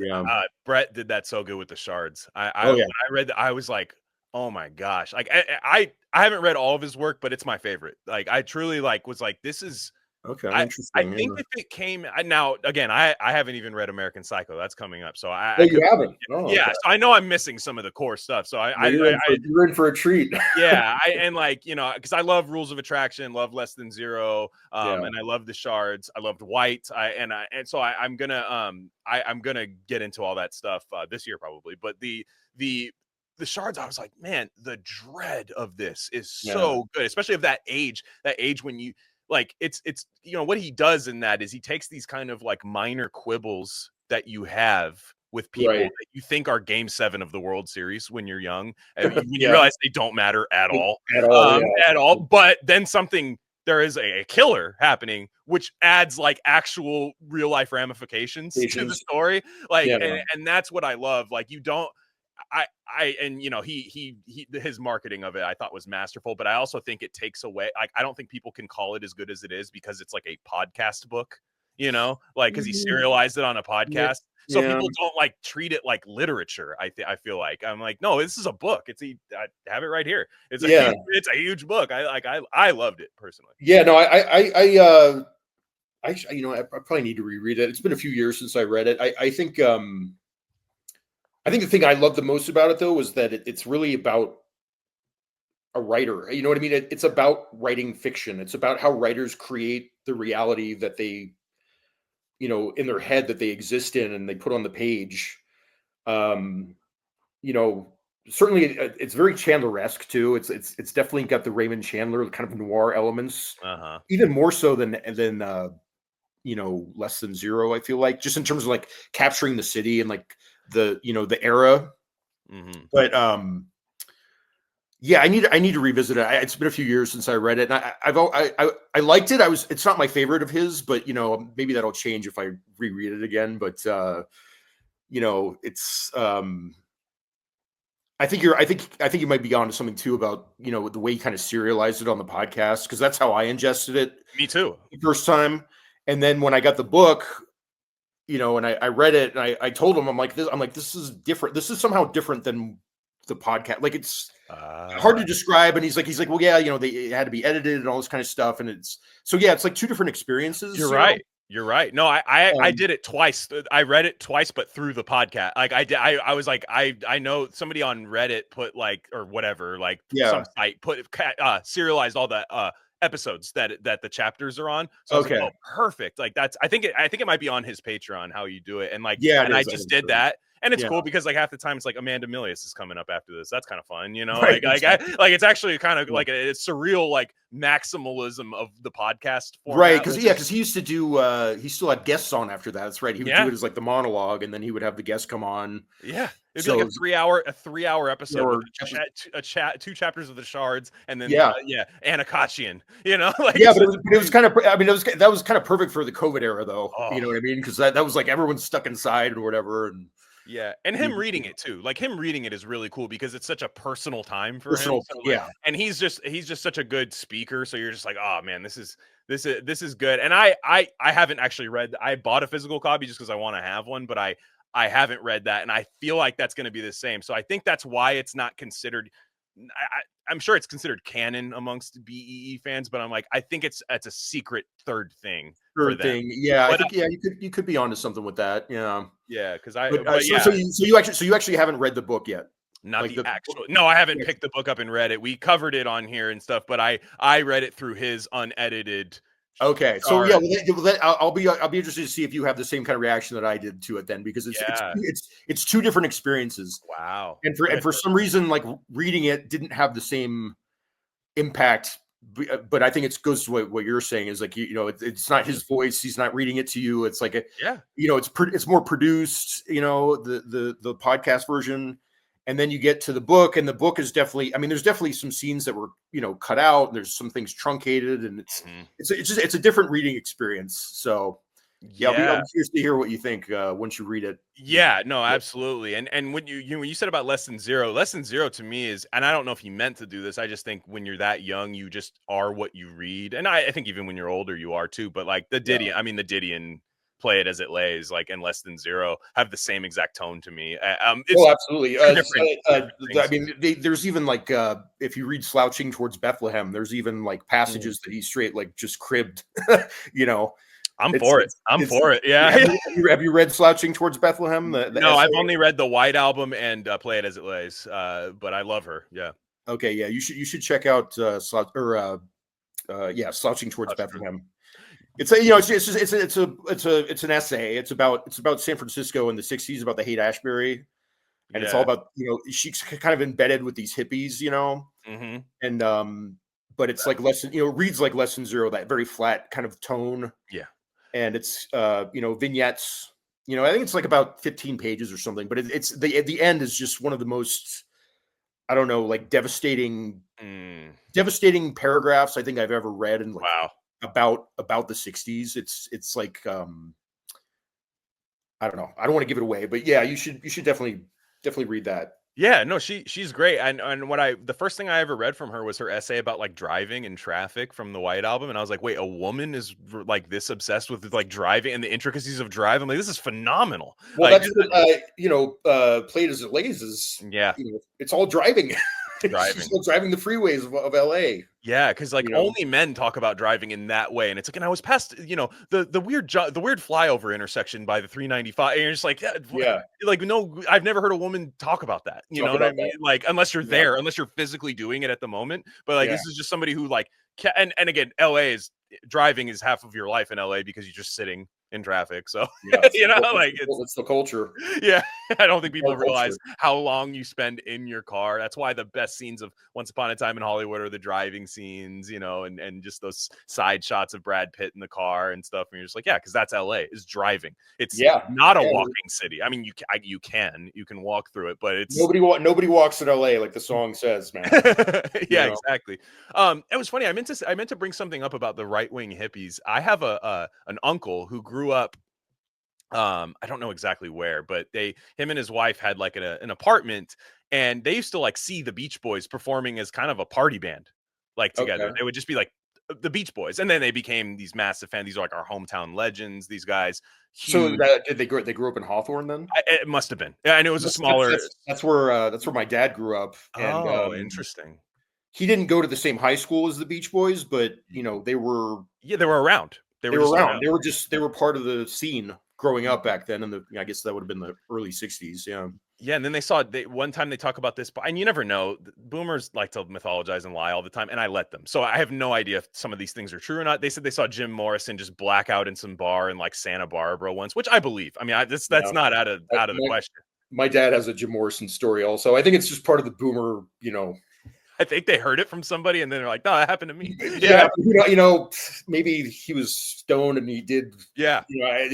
Brett did that so good with the shards. When I read that, I was like, oh my gosh. Like I haven't read all of his work, but it's my favorite. Like I truly was like, this is okay. Interesting. I think if it came now again, I haven't even read American Psycho. That's coming up. So you haven't? Oh, yeah. Okay. So I know I'm missing some of the core stuff. So you're in for a treat. Yeah. Because I love Rules of Attraction, love Less Than Zero, and I love the shards. I loved White. So I'm gonna get into all that stuff this year probably. But the shards, I was like, man, the dread of this is so good, especially of that age when you. Like it's what he does in that is he takes these kind of like minor quibbles that you have with people Right. that you think are game 7 of the World Series when you're young, and when you Yeah. realize they don't matter at all, At all, yeah. at all. But then there is a killer happening, which adds like actual real life ramifications to the story. Like, Yeah. and that's what I love. Like, you don't, and you know, his marketing of it I thought was masterful, but I also think it takes away, like, I don't think people can call it as good as it is because it's like a podcast book, you know, like, because he serialized it on a Yeah. podcast. So people don't like treat it like literature. I feel like I'm like, no, this is a book. I have it right here. It's a huge book. I loved it personally. Yeah, no, I you know, I probably need to reread it. It's been a few years since I read it. I think the thing I love the most about it though was that it's really about a writer. You know what I mean? It's about writing fiction. It's about how writers create the reality that they, you know, in their head that they exist in and they put on the page. You know, certainly it's very Chandler-esque too. It's definitely got the Raymond Chandler kind of noir elements, even more so than you know, Less Than Zero. I feel like just in terms of like capturing the city and like the, you know, the era. But yeah, I need to revisit it. It's been a few years since I read it, and I liked it. It's not my favorite of his, but you know, maybe that'll change if I reread it again. But you know, it's I think you might be onto something too about, you know, the way he kind of serialized it on the podcast, because that's how I ingested it. Me too. The first time, and then when I got the book, you know, and I read it, and I told him, I'm like, this is different. This is somehow different than the podcast. Like, it's hard to describe. And he's like, well, yeah, you know, it had to be edited and all this kind of stuff. And it's like two different experiences. You're right. You're right. No, I did it twice. I read it twice, but through the podcast. Like I was like, I know somebody on Reddit put like, or whatever, like some site put serialized all the episodes that the chapters are on. So I was like, oh, perfect. Like I think it might be on his Patreon how you do it. And like, and I just did that. And it's cool because like half the time it's like Amanda Milius is coming up after this. That's kind of fun, you know. Right, like it's actually kind of like a surreal like maximalism of the podcast format. Right, because he used to do he still had guests on after that. That's right. He would do it as like the monologue, and then he would have the guests come on. Yeah. It'd be like a 3-hour episode with two chapters of the Shards, and then Anacotchian, you know, like but it was kind of, I mean, that was kind of perfect for the COVID era though. You know what I mean? Because that was like everyone's stuck inside or whatever. And yeah, and him reading it too. Like him reading it is really cool because it's such a personal time for him. So and he's just such a good speaker. So you're just like, oh man, this is good. And I haven't actually read. I bought a physical copy just because I want to have one, but I haven't read that, and I feel like that's going to be the same. So I think that's why it's not considered. I'm sure it's considered canon amongst BEE fans, but I'm like, I think it's a secret third thing. Yeah. But I think you could be onto something with that. Yeah, because so you actually haven't read the book yet. Not like the actual. No, I haven't picked the book up and read it. We covered it on here and stuff, but I read it through his unedited. Okay, so yeah, I'll be interested to see if you have the same kind of reaction that I did to it then, because it's two different experiences. Wow. And for some reason, like reading it didn't have the same impact, but I think it goes to what you're saying is like, you know, it's not his voice. He's not reading it to you. It's like you know, it's more produced, you know, the podcast version. And then you get to the book, and the book is definitely, I mean, there's definitely some scenes that were, you know, cut out. There's some things truncated, and it's a different reading experience. So I'll be curious to hear what you think once you read it. Yeah, no, absolutely. And when you said about Less Than Zero to me is, and I don't know if he meant to do this. I just think when you're that young, you just are what you read. And I think even when you're older, you are too. But like the Didion Play It As It Lays, like, and Less Than Zero have the same exact tone to me. Absolutely. I mean, there's even like if you read Slouching Towards Bethlehem, there's even like passages that he straight like just cribbed. You know, I'm for it. Yeah. Have you read Slouching Towards Bethlehem? No, I've only read the White Album and Play It As It Lays. But I love her. Yeah. Okay. Yeah. You should check out Slouching Towards Bethlehem. It's an essay. It's about San Francisco in the 60s, about the Haight-Ashbury, and it's all about, you know, she's kind of embedded with these hippies, you know, and but it's like reads like Less Than Zero, that very flat kind of tone, and it's you know, vignettes, You know, I think it's like about 15 pages or something, but it's the end is just one of the most, I don't know, like devastating paragraphs I think I've ever read, and like Wow. about the 60s. It's like I don't know. I don't want to give it away, but yeah, you should definitely read that. Yeah, no, she's great. And the first thing I ever read from her was her essay about like driving and traffic from the White Album, and I was like, wait, a woman is like this obsessed with like driving and the intricacies of driving. I'm like, this is phenomenal. Well, Like, that's what Play as It Lays is. yeah, It's all driving. driving. She's still driving the freeways of LA. Yeah, because like only men talk about driving in that way, and it's like, and I was past, the weird flyover intersection by the 395, and you're just like, yeah, like no, I've never heard a woman talk about that. You know what I mean? Like unless you're there, unless you're physically doing it at the moment. But like this is just somebody who like, and again, driving is half of your life in LA because you're just sitting in traffic. So it's the culture. Yeah, I don't think people realize how long you spend in your car. That's why the best scenes of Once Upon a Time in Hollywood are the driving scenes, and just those side shots of Brad Pitt in the car and stuff. And you're just like, yeah, because that's LA is driving. It's not a walking city. I mean, you can walk through it, but it's nobody walks in LA like the song says, man. Yeah, exactly. It was funny. I meant to bring something up about the right-wing hippies. I have an uncle who grew up, I don't know exactly where, but him and his wife had like an apartment, and they used to like see the Beach Boys performing as kind of a party band, like together. They would just be like the Beach Boys, and then they became these massive fans. These are like our hometown legends. These guys. Huge. So did they grew up in Hawthorne then? It must have been. Yeah, and it was a smaller. That's where my dad grew up. And, interesting. He didn't go to the same high school as the Beach Boys, but they were. Yeah, they were around. They were around. They were part of the scene growing up back then, and I guess that would have been the early 60s. Yeah, and then one time they talk about this, and you never know. Boomers like to mythologize and lie all the time, and I let them. So I have no idea if some of these things are true or not. They said they saw Jim Morrison just black out in some bar in like Santa Barbara once, which I believe. I mean, that's not out of the question. My dad has a Jim Morrison story also. I think it's just part of the boomer, I think they heard it from somebody, and then they're like, "No, that happened to me." Yeah, maybe he was stoned and he did. Yeah,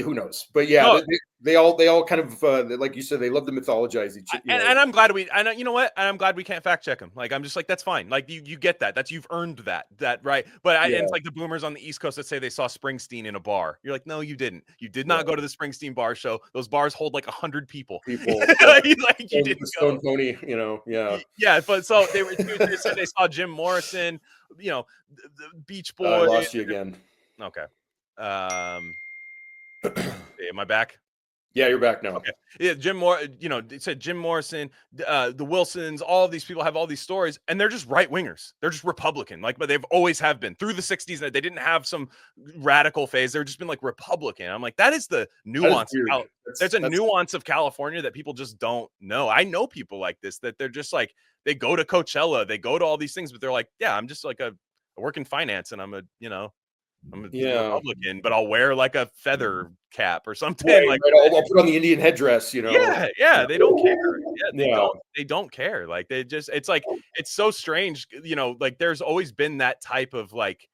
who knows? But yeah, they all kind of like you said, they love to mythologize each. And I'm glad you know what? And I'm glad we can't fact check them. Like I'm just like, that's fine. Like you get that. You've earned that right. But and it's like the boomers on the East Coast that say they saw Springsteen in a bar. You're like, no, you didn't. You did not go to the Springsteen bar show. Those bars hold like 100 people. You didn't Stone Pony, Yeah, but so they said they saw Jim Morrison, the Beach Boys. I lost you again. Okay. Am I back? Yeah, you're back now. Okay. Yeah, they said Jim Morrison, the Wilsons, all of these people have all these stories, and they're just right wingers. They're just Republican, but they've always have been through the 60s. They didn't have some radical phase. They've just been like Republican. I'm like, that is the nuance. There's a nuance of California that people just don't know. I know people like this, that they're just like, they go to Coachella, they go to all these things, but they're like, yeah, I'm just like I work in finance, and I'm a Republican, but I'll wear like a feather cap or something. Right. I'll put on the Indian headdress, Yeah, they don't care. Yeah, they don't care. Like it's like, it's so strange, like there's always been that type of like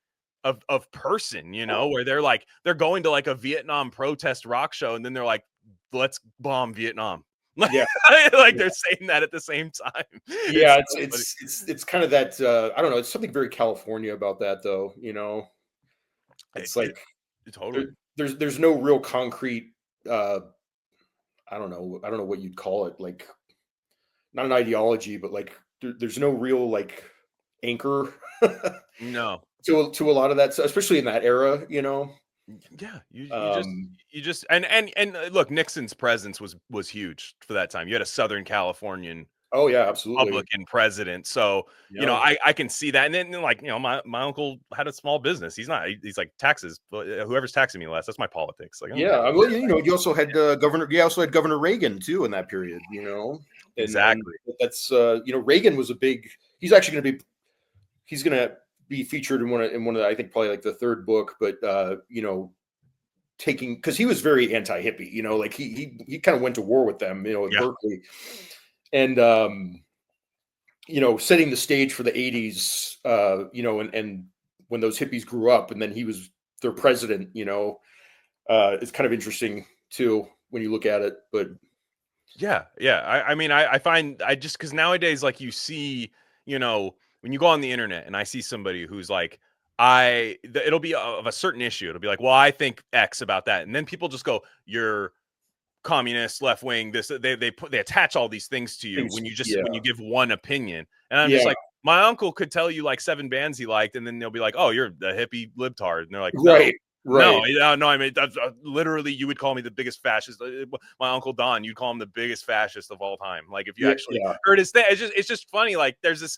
of person, where they're going to like a Vietnam protest rock show, and then they're like, let's bomb Vietnam. Yeah, they're saying that at the same time. Yeah, it's kind of that I don't know, it's something very California about that though, It's like totally there's no real concrete I don't know what you'd call it, like not an ideology, but like there's no real like anchor no to a lot of that, especially in that era, Yeah, you just and look, Nixon's presence was huge for that time. You had a Southern Californian absolutely Republican president, so I can see that. And then like my uncle had a small business. He's like, taxes, whoever's taxing me less, that's my politics. Like, well, you also had Governor Reagan too in that period, exactly. And that's Reagan was he's actually going to be featured in one of the, I think probably like the third book, but because he was very anti-hippie, like he kind of went to war with them, at Berkeley. And setting the stage for the 80s, and when those hippies grew up, and then he was their president, it's kind of interesting too. when you look at it. But yeah. I mean, I find I just because nowadays, like you see, when you go on the internet and I see somebody who's like, it'll be of a certain issue. It'll be like, well, I think X about that, and then people just go, you're communist, left wing. This they attach all these things to you when you give one opinion, and I'm just like, my uncle could tell you like 7 bands he liked, and then they'll be like, oh, you're the hippie libtard, and they're like, no. Right. No, I mean, that's, literally, you would call me the biggest fascist. My uncle Don, you'd call him the biggest fascist of all time. Like, if you actually heard his thing, it's just funny. Like, there's this.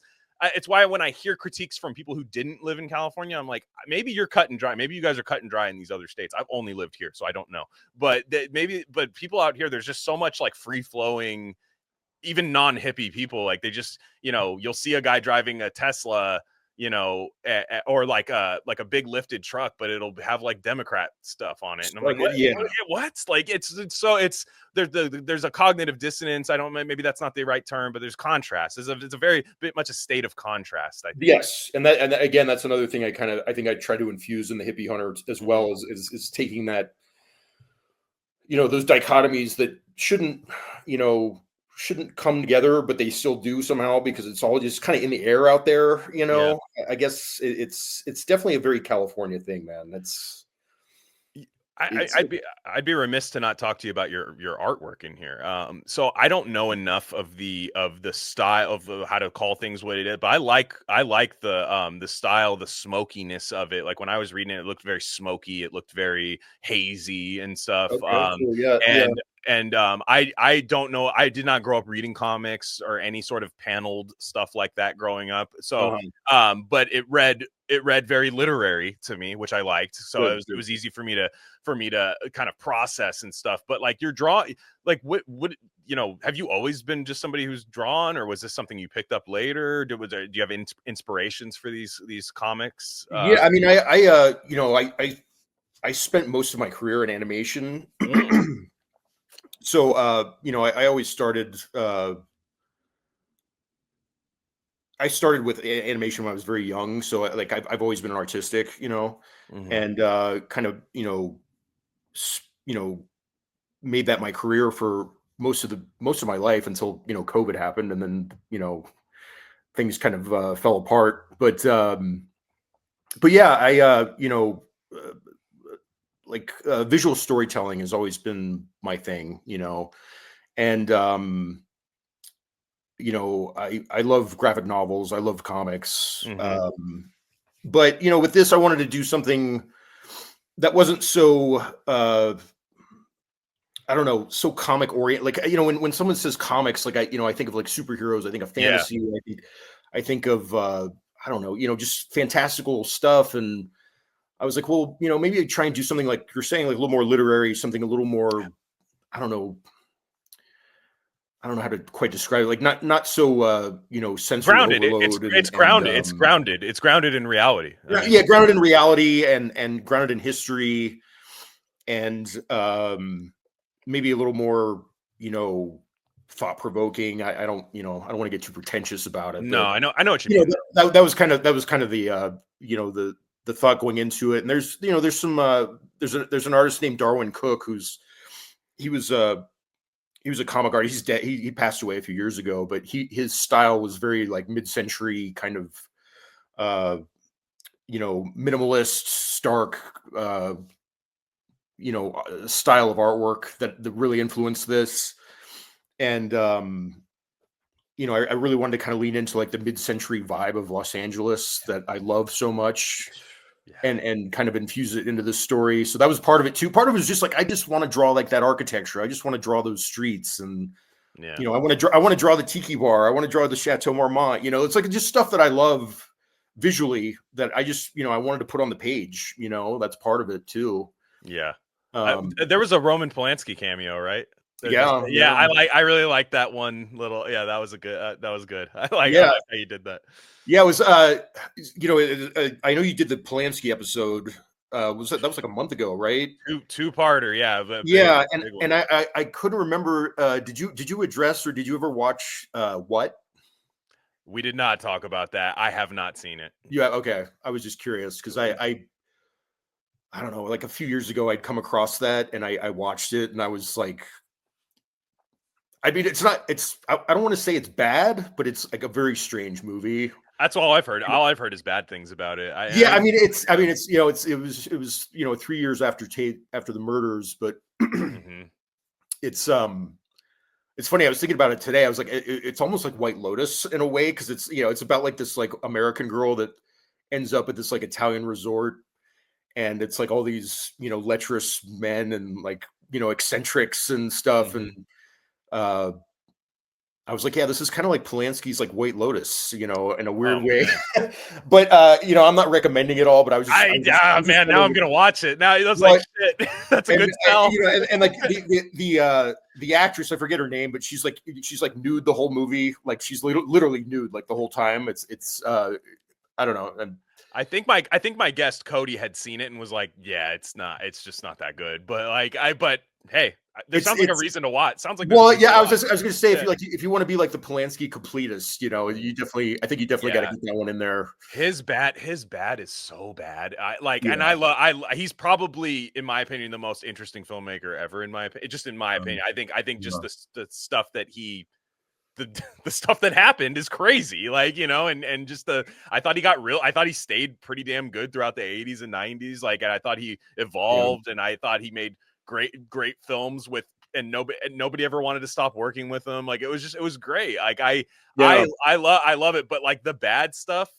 It's why when I hear critiques from people who didn't live in California, I'm like, maybe you're cut and dry. Maybe you guys are cut and dry in these other states. I've only lived here, so I don't know. But but people out here, there's just so much like free flowing, even non-hippie people. Like, they just, you'll see a guy driving a Tesla, or like a big lifted truck, but it'll have like Democrat stuff on it, and I'm like, what? Like, there's a cognitive dissonance. I don't, maybe that's not the right term, but there's contrast. It's a very bit much a state of contrast, I think. Yes, and again, that's another thing I think I try to infuse in the Hippie Hunter as well, is taking that, those dichotomies that shouldn't come together, but they still do somehow, because it's all just kind of in the air out there. I guess it's definitely a very California thing, man. I'd be remiss to not talk to you about your artwork in here. So I don't know enough of the style of how to call things what it is, but I like the style, the smokiness of it. Like, when I was reading it, it looked very smoky. It looked very hazy and stuff. Okay, cool. Yeah. And I don't know. I did not grow up reading comics or any sort of paneled stuff like that growing up. So, but it read very literary to me, which I liked. So it was easy for me to kind of process and stuff. But like, your draw, like what have you always been just somebody who's drawn, or was this something you picked up later? Do you have inspirations for these comics? Yeah, I mean, I spent most of my career in animation. So, I always started. I started with animation when I was very young. So, like, I've always been artistic, and kind of, made that my career for most of my life until COVID happened, and then things kind of fell apart. But yeah, visual storytelling has always been my thing, and I love graphic novels, I love comics, but with this, I wanted to do something that wasn't so I don't know, so comic oriented. Like, when someone says comics, like, I think of like superheroes, I think of fantasy, I think of I don't know, just fantastical stuff. And I was like, well, maybe I'd try and do something like you're saying, like a little more literary, something a little more, I don't know how to quite describe it. Like, not so sensory grounded. overload. It's grounded. It's grounded. It's grounded in reality. Yeah, grounded in reality and grounded in history, and maybe a little more, thought provoking. I don't want to get too pretentious about it. No, I know what you mean. That was kind of the the thought going into it. And there's some there's an artist named Darwin Cook he was a comic artist. He's dead. He passed away a few years ago, but his style was very like mid-century kind of minimalist, stark style of artwork that really influenced this. And I really wanted to kind of lean into like the mid-century vibe of Los Angeles that I love so much. Yeah. And kind of infuse it into the story. So that was part of it too. Part of it was just like, I just want to draw like that architecture. I just want to draw those streets, and I want to draw the tiki bar. I want to draw the Chateau Marmont. It's like just stuff that I love visually that I just I wanted to put on the page. That's part of it too. Yeah. There was a Roman Polanski cameo, right? Yeah. I really like that one little. Yeah, that was good. I like how you did that. Yeah, it was. I know you did the Polanski episode. That was like a month ago, right? Two-parter. Yeah. Yeah, and I couldn't remember. Did you address, or did you ever watch What? We did not talk about that. I have not seen it. Yeah. Okay. I was just curious because I I don't know, like a few years ago, I'd come across that and I watched it and I was like, I mean, I don't want to say it's bad, but it's like a very strange movie. That's all I've heard. All I've heard is bad things about it. Yeah, I mean, it's it was 3 years after after the murders, but Mhm. it's funny. I was thinking about it today. I was like, it's almost like White Lotus in a way because it's about like this like American girl that ends up at this like Italian resort, and it's like all these lecherous men and like eccentrics and stuff, and uh I was like, yeah, this is kind of like Polanski's like White Lotus, in a weird Oh, way. man. But I'm not recommending it all, but Man, now I'm gonna watch it. Now that's well, like shit. That's a and, good tell. and like the actress, I forget her name, but she's like nude the whole movie, like she's literally nude like the whole time. It's I don't know. And I think my guest Cody had seen it and was like, "Yeah, it's just not that good." But but hey, there sounds like a reason to watch. Sounds like yeah, I was going to say if you want to be like the Polanski completist, I think you definitely got to get that one in there. His bad is so bad. And he's probably, in my opinion, the most interesting filmmaker ever. In my opinion, just in my opinion, I think just the stuff that the stuff that happened is crazy. And just I thought he stayed pretty damn good throughout the 80s and 90s. And I thought he evolved, and I thought he made great films and nobody ever wanted to stop working with him. It was great. I love it. But like the bad stuff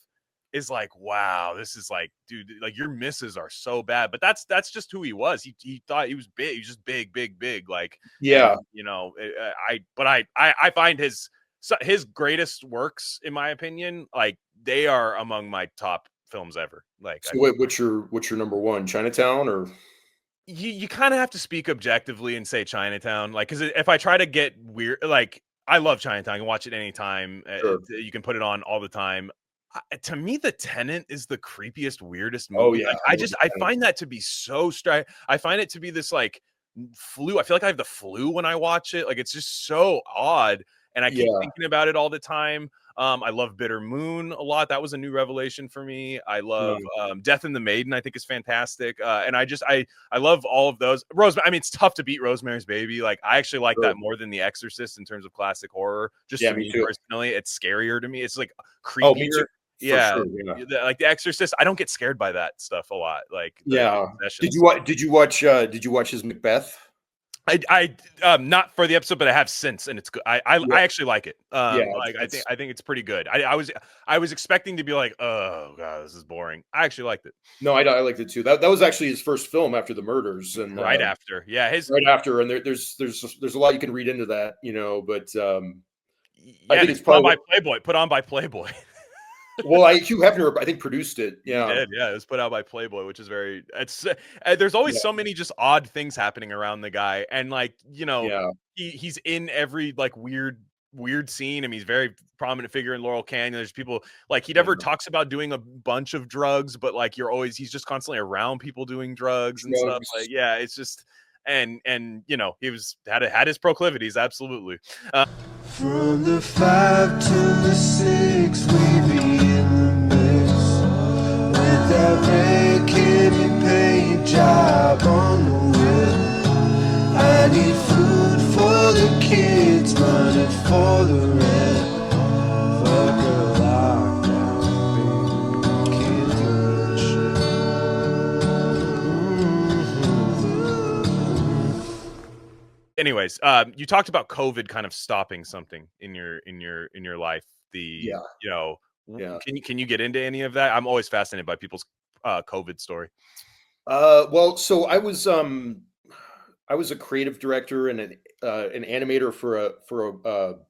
is like, wow, this is like, dude, like your misses are so bad. But that's just who he was. He thought he was big. He's just big. Yeah. And, I find his greatest works, in my opinion, like they are among my top films ever. So what's your number one? Chinatown? Or you kind of have to speak objectively and say Chinatown, because if I try to get weird, I love Chinatown. I can watch it anytime. Sure. You can put it on all the time. To me, The Tenant is the creepiest, weirdest movie. Oh yeah, I find that to be so strange. I find it to be this like flu. I feel like I have the flu when I watch it. Like it's just so odd, and I keep thinking about it all the time. I love Bitter Moon a lot. That was a new revelation for me. I love Death and the Maiden. I think is fantastic. And I love all of those. I mean, it's tough to beat Rosemary's Baby. Like I actually like that more than The Exorcist in terms of classic horror. Just to me personally, it's scarier to me. It's like creepier. Oh, me too. Yeah, sure, like The Exorcist. I don't get scared by that stuff a lot. Did you watch his Macbeth? I not for the episode, but I have since, and it's good. I actually like it. I think it's pretty good. I was expecting to be like, oh god, this is boring. I actually liked it. No, I liked it too. That was actually his first film after the murders, and right after, and there's a lot you can read into that, but I think it's probably put on by Playboy. Well, Hugh Hefner, I think, produced it. Yeah, he did, yeah, it was put out by Playboy, which is there's always so many just odd things happening around the guy, and he's in every like weird scene. I mean, he's a very prominent figure in Laurel Canyon. There's people he never talks about doing a bunch of drugs, but he's just constantly around people doing drugs and stuff. It's just and he had his proclivities, absolutely. From the 5 to the 6, we be in the mix with that red candy paint job on the whip. I need food for the kids, money for the rent. Fuck a lockdown, baby, can't do shit. Anyways, you talked about COVID kind of stopping something in your life. Can you get into any of that? I'm always fascinated by people's COVID story. Well, so I was a creative director and an animator for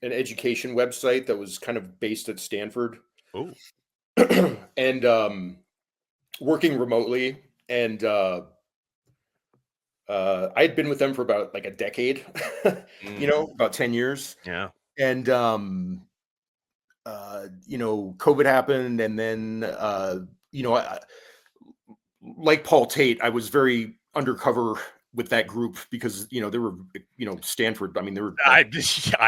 an education website that was kind of based at Stanford. Oh, and working remotely, and I had been with them for about like a decade, about 10 years. Yeah. And, COVID happened. And then, like Paul Tate, I was very undercover with that group because, they were, Stanford. I mean, they were, I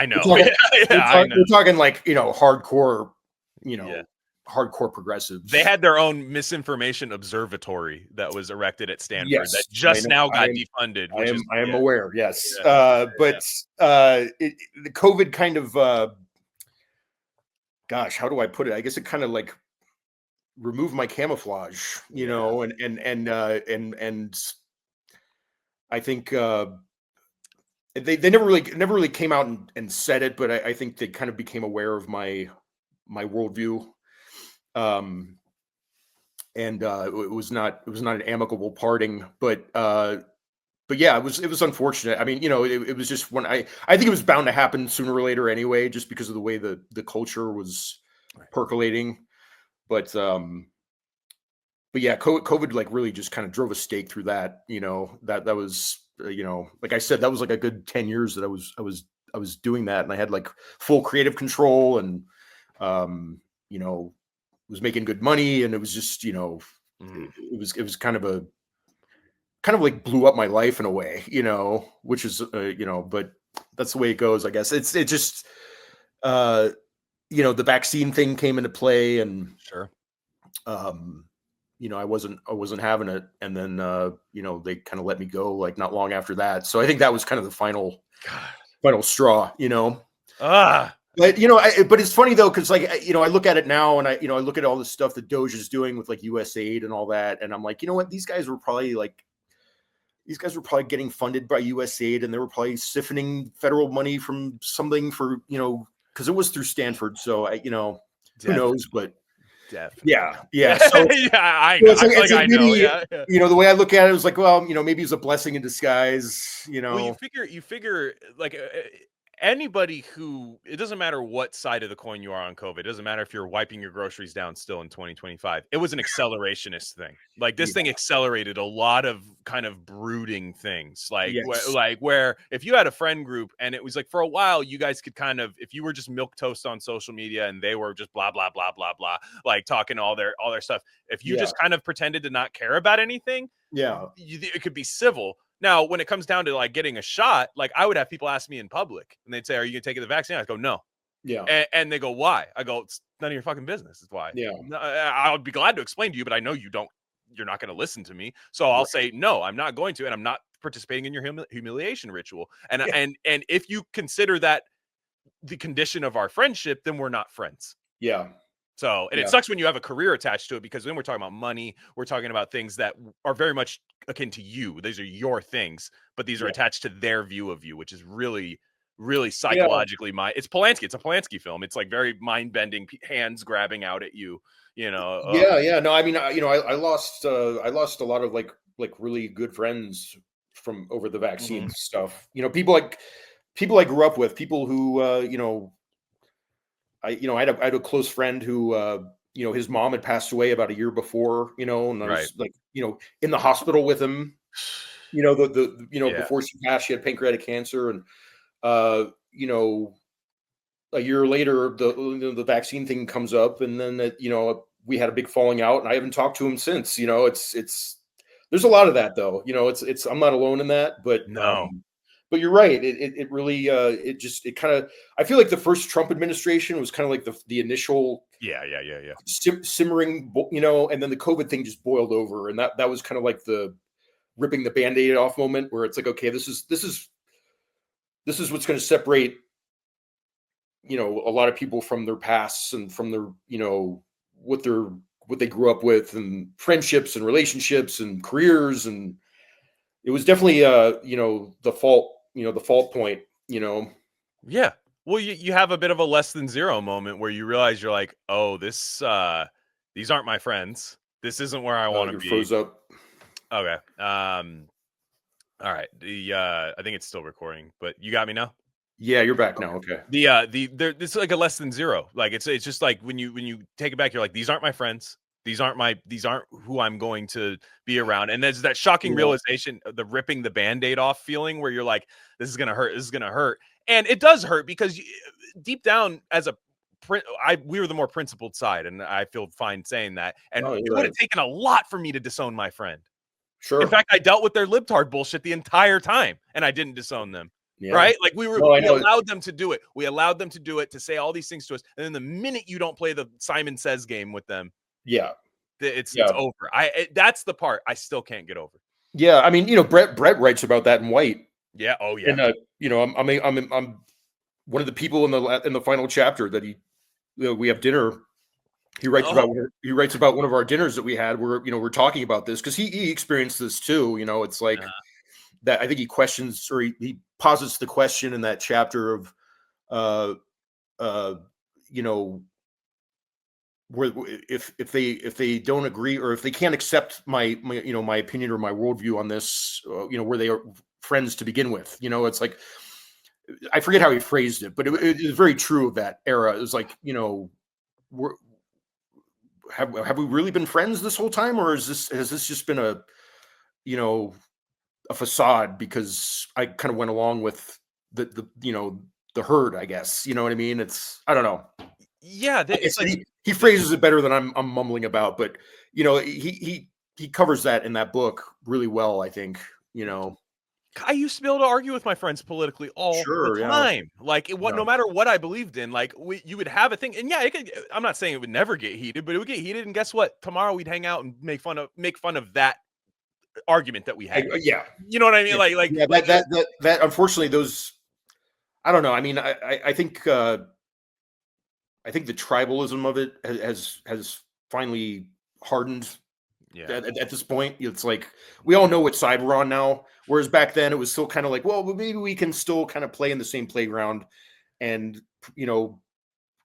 know. We're talking like, hardcore, hardcore progressives. They had their own misinformation observatory that was erected at Stanford that just now got defunded. I am aware. Yes. Yeah. The COVID kind of, gosh, how do I put it? I guess it kind of like removed my camouflage, you know, and I think they never really came out and said it, but I think they kind of became aware of my worldview. And it was not an amicable parting, but yeah, it was unfortunate. I mean, you know, it was just when I think it was bound to happen sooner or later anyway, just because of the way the culture was percolating. But yeah, COVID like really just kind of drove a stake through that. You know, that was you know, like I said, that was like a good 10 years that I was doing that, and I had like full creative control, and you know, was making good money, and it was just, you know, it was kind of like blew up my life in a way, you know, which is you know, but that's the way it goes, I guess. It just you know, the vaccine thing came into play, and sure, you know, I wasn't having it, and then you know, they kind of let me go like not long after that. So I think that was kind of the final straw, you know. But you know, but it's funny though, because like, you know, I look at it now, and I look at all the stuff that Doge is doing with like USAID and all that, and I'm like, you know what, these guys were probably getting funded by USAID, and they were probably siphoning federal money from something for, you know, because it was through Stanford, so I, you know, who knows, but yeah. So yeah, I know. Yeah. You know, the way I look at it was like, well, you know, maybe it's a blessing in disguise. You know, well, you figure like anybody who, it doesn't matter what side of the coin you are on COVID. It doesn't matter if you're wiping your groceries down still in 2025. It was an accelerationist thing. Like this thing accelerated a lot of kind of brooding things. Like, where if you had a friend group and it was like for a while, you guys could kind of, if you were just milquetoast on social media and they were just blah, blah, blah, blah, blah, like talking all their stuff. If you just kind of pretended to not care about anything, it could be civil. Now, when it comes down to like getting a shot, like I would have people ask me in public and they'd say, "Are you going to take the vaccine?" I go, "No." Yeah. And they go, "Why?" I go, "It's none of your fucking business. It's why." Yeah. I'll be glad to explain to you, but I know you're not going to listen to me. So I'll say, "No, I'm not going to." And I'm not participating in your humiliation ritual. And if you consider that the condition of our friendship, then we're not friends. Yeah. So, and it sucks when you have a career attached to it, because then we're talking about money. We're talking about things that are very much akin to you. These are your things, but these are attached to their view of you, which is really, really psychologically it's Polanski. It's a Polanski film. It's like very mind bending, hands grabbing out at you, you know? Yeah. No, I mean, you know, I lost a lot of like really good friends from over the vaccine stuff. You know, people I grew up with, people who, you know, I had a close friend who, you know, his mom had passed away about a year before, you know, and I was like, you know, in the hospital with him, you know, before she passed, she had pancreatic cancer, and, you know, a year later, the vaccine thing comes up, and then, you know, we had a big falling out, and I haven't talked to him since. You know, it's there's a lot of that though. You know, it's I'm not alone in that, but no. But you're right. It really it kind of, I feel like the first Trump administration was kind of like the initial simmering, you know, and then the COVID thing just boiled over, and that was kind of like the ripping the Band-Aid off moment, where it's like, okay, this is what's going to separate, you know, a lot of people from their pasts and from their, you know, what they grew up with, and friendships and relationships and careers, and it was definitely you know, the fault point, you know. Yeah. Well, you have a bit of a less than zero moment where you realize you're like, oh, these aren't my friends. This isn't where I want to be. Froze up. Okay. All right. I think it's still recording, but you got me now? Yeah, you're back now. Okay. It's like a less than zero. Like it's just like when you take it back, you're like, these aren't my friends. These aren't who I'm going to be around. And there's that shocking realization, the ripping the Band-Aid off feeling, where you're like, this is going to hurt. This is going to hurt. And it does hurt, because deep down, we were the more principled side. And I feel fine saying that. And it would have taken a lot for me to disown my friend. Sure. In fact, I dealt with their libtard bullshit the entire time, and I didn't disown them. Yeah. Right? Like we No, I know. allowed them to do it. We allowed them to do it, to say all these things to us. And then the minute you don't play the Simon Says game with them, Yeah. it's Yeah. over. That's the part I still can't get over. Yeah. I mean, Brett writes about that in White. Yeah. Oh yeah. And I'm one of the people in the final chapter that we have dinner. He writes about one of our dinners that we had where we're talking about this because he experienced this too. It's like that. I think he questions or he posits the question in that chapter of where if they don't agree or if they can't accept my opinion or my worldview on this, where they are friends to begin with. It's like I forget how he phrased it, but it is very true of that era. It was like have we really been friends this whole time, or has this just been a facade because I kind of went along with the herd, I guess. You know what I mean? I don't know. Yeah, it's like he phrases it better than I'm mumbling about, but he covers that in that book really well, I think. I used to be able to argue with my friends politically all the time. Yeah. Like no matter what I believed in, like you would have a thing, and yeah, I'm not saying it would never get heated, but it would get heated. And guess what? Tomorrow we'd hang out and make fun of that argument that we had. Yeah, you know what I mean. Yeah. That unfortunately those. I don't know. I mean, I think the tribalism of it has finally hardened. Yeah. At this point, it's like we all know what side we're on now. Whereas back then, it was still kind of like, well, maybe we can still kind of play in the same playground, and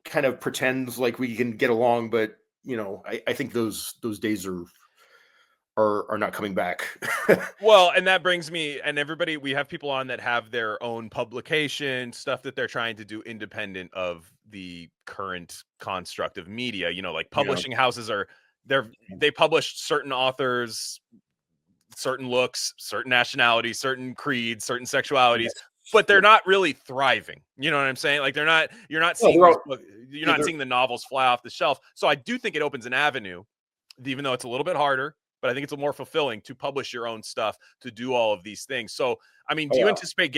kind of pretend like we can get along. But I think those days are not coming back. Well, and that brings me and everybody. We have people on that have their own publication stuff that they're trying to do independent of the current construct of media. Like publishing houses are. They publish certain authors, certain looks, certain nationalities, certain creeds, certain sexualities, but they're not really thriving. You know what I'm saying? Like you're not seeing seeing the novels fly off the shelf. So I do think it opens an avenue, even though it's a little bit harder, but I think it's more fulfilling to publish your own stuff, to do all of these things. So, I mean, do you anticipate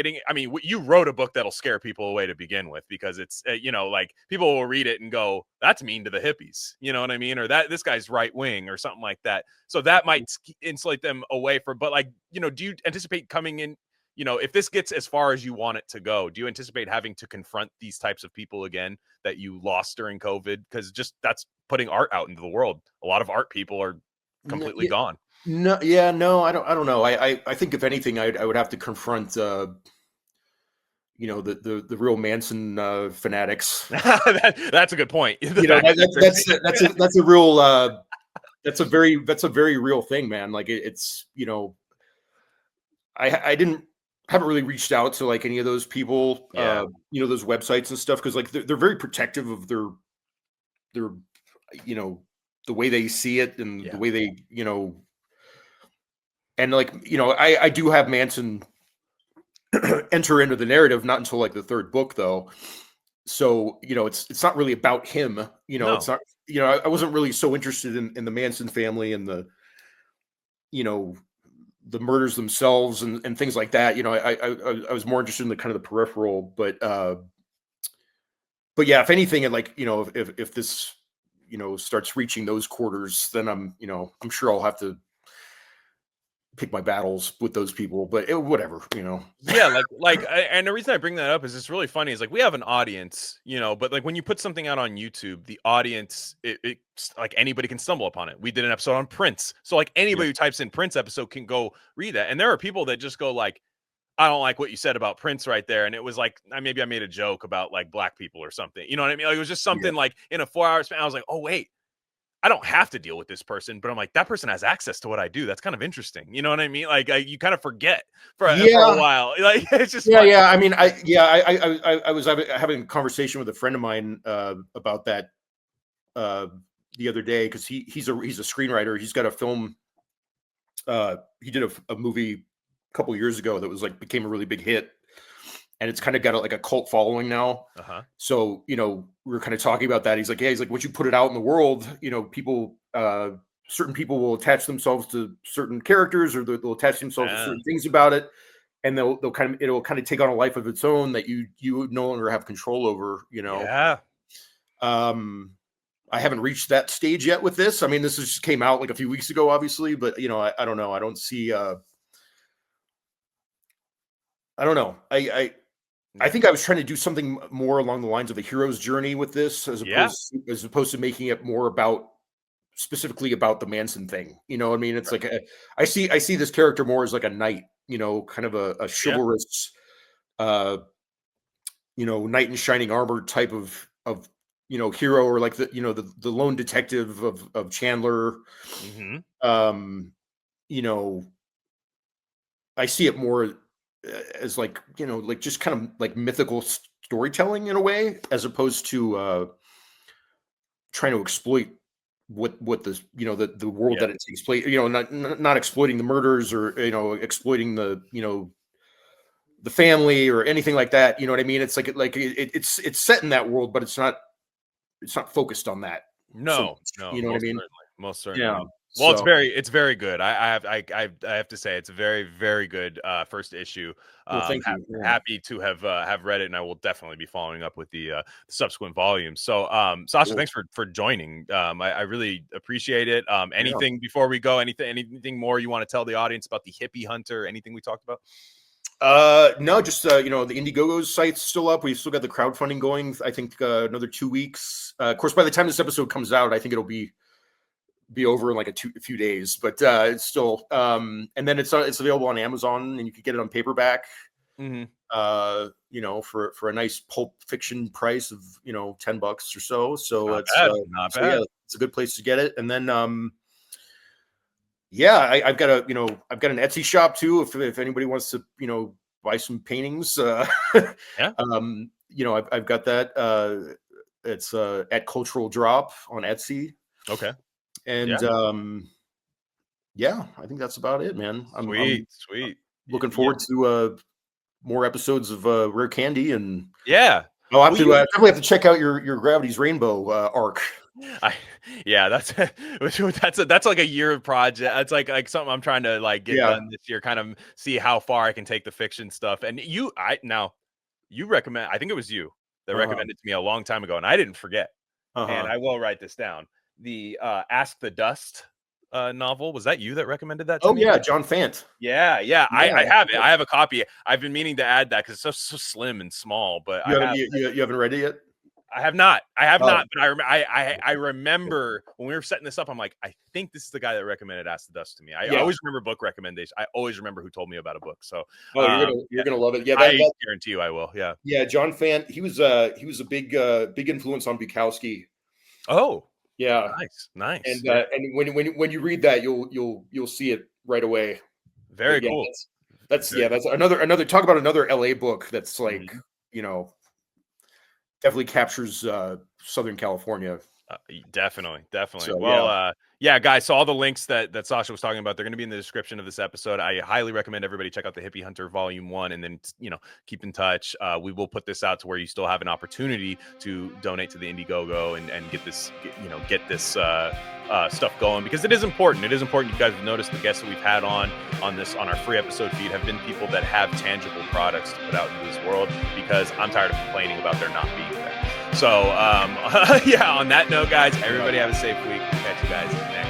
you wrote a book that'll scare people away to begin with, because it's, like people will read it and go, that's mean to the hippies. You know what I mean? Or this guy's right wing or something like that. So that might insulate them away but do you anticipate coming in, if this gets as far as you want it to go, do you anticipate having to confront these types of people again that you lost during COVID? Because that's putting art out into the world. A lot of art people are completely gone. No, I don't know. I think if anything, I would have to confront the real Manson fanatics. That's a good point. That's a real that's a very real thing, man. Like it's I haven't really reached out to like any of those people, those websites and stuff, because like they're very protective of their the way they see it and the way they and like I do have Manson enter into the narrative, not until like the third book though, so it's not really about him. No. It's not. I wasn't really so interested in the Manson family and the the murders themselves and things like that. I was more interested in the kind of the peripheral, but yeah, if anything, and like if this starts reaching those quarters, then I'm sure I'll have to pick my battles with those people, but whatever. Yeah, and the reason I bring that up is it's really funny. Is like we have an audience, but like when you put something out on YouTube, the audience, it's like anybody can stumble upon it. We did an episode on Prince, so like anybody who types in Prince episode can go read that. And there are people that just go like, I don't like what you said about Prince right there. And it was like, maybe I made a joke about like black people or something. You know what I mean? Like, it was just something like in a 4-hour span. I was like, oh wait, I don't have to deal with this person, but I'm like, that person has access to what I do. That's kind of interesting. You know what I mean? Like you kind of forget for a while. Like it's just fun. I mean, I was having a conversation with a friend of mine about that the other day, because he's a screenwriter. He's got a film. He did a movie a couple years ago that was like became a really big hit, and it's kind of got like a cult following now. So we were kind of talking about that. He's like, once you put it out in the world, people, certain people will attach themselves to certain characters, or they'll attach themselves to certain things about it. and it'll kind of take on a life of its own that you no longer have control over, Yeah. I haven't reached that stage yet with this. I mean, this just came out like a few weeks ago, obviously, but I don't know. I don't see I don't know. I think I was trying to do something more along the lines of a hero's journey with this, as opposed to making it more specifically about the Manson thing. You know what I mean? It's like I see this character more as like a knight, kind of a chivalrous, knight in shining armor type of hero, or like the lone detective of Chandler. I see it more as like just kind of like mythical storytelling in a way, as opposed to trying to exploit what this the world that it takes place, not exploiting the murders, or exploiting the the family or anything like that. You know what I mean? It's like it's set in that world, but it's not focused on that. No, you know what I mean? Most certainly. Yeah. Well, it's very good. I have to say it's a very, very good first issue. Thank you. Happy to have read it, and I will definitely be following up with the subsequent volumes. So, Sascha, thanks for joining. I really appreciate it. Anything before we go? Anything more you want to tell the audience about the Hippie Hunter? Anything we talked about? No, just the Indiegogo's site's still up. We've still got the crowdfunding going. I think another 2 weeks. Of course, by the time this episode comes out, I think it'll be over in like a few days, but it's still and then it's available on Amazon, and you can get it on paperback, for a nice pulp fiction price of $10 or so. So not bad. Yeah, it's a good place to get it. And then I've got an Etsy shop too, if anybody wants to buy some paintings. I've got that. It's at Cultural Drop on Etsy. Okay. And I think that's about it, man. I'm sweet. Looking forward to more episodes of Rare Candy, and I'll definitely have to check out your Gravity's Rainbow arc. That's like a year project. It's like something I'm trying to get done this year, kind of see how far I can take the fiction stuff. And you recommend, I think it was you that recommended to me a long time ago, and I didn't forget. And I will write this down. The Ask the Dust novel. Was that you that recommended that to me? Yeah, John Fant. Yeah. I have it. I have a copy. I've been meaning to add that because it's so slim and small. But you haven't read it yet? I have not. But I remember when we were setting this up, I'm like, I think this is the guy that recommended Ask the Dust to me. I always remember book recommendations. I always remember who told me about a book. So you're gonna love it. Yeah, I guarantee you I will. Yeah. Yeah, John Fant. He was a big influence on Bukowski. Oh. Yeah, nice. And when you read that, you'll see it right away. Very cool. That's another talk about another LA book that's like definitely captures Southern California. Definitely. So, well, guys. So all the links that Sascha was talking about, they're going to be in the description of this episode. I highly recommend everybody check out the Hippie Hunter Volume 1, and then keep in touch. We will put this out to where you still have an opportunity to donate to the Indiegogo and get this stuff going, because it is important. It is important. You guys have noticed the guests that we've had on our free episode feed have been people that have tangible products to put out into this world, because I'm tired of complaining about there not being there. So on that note, guys, everybody have a safe week. We'll catch you guys next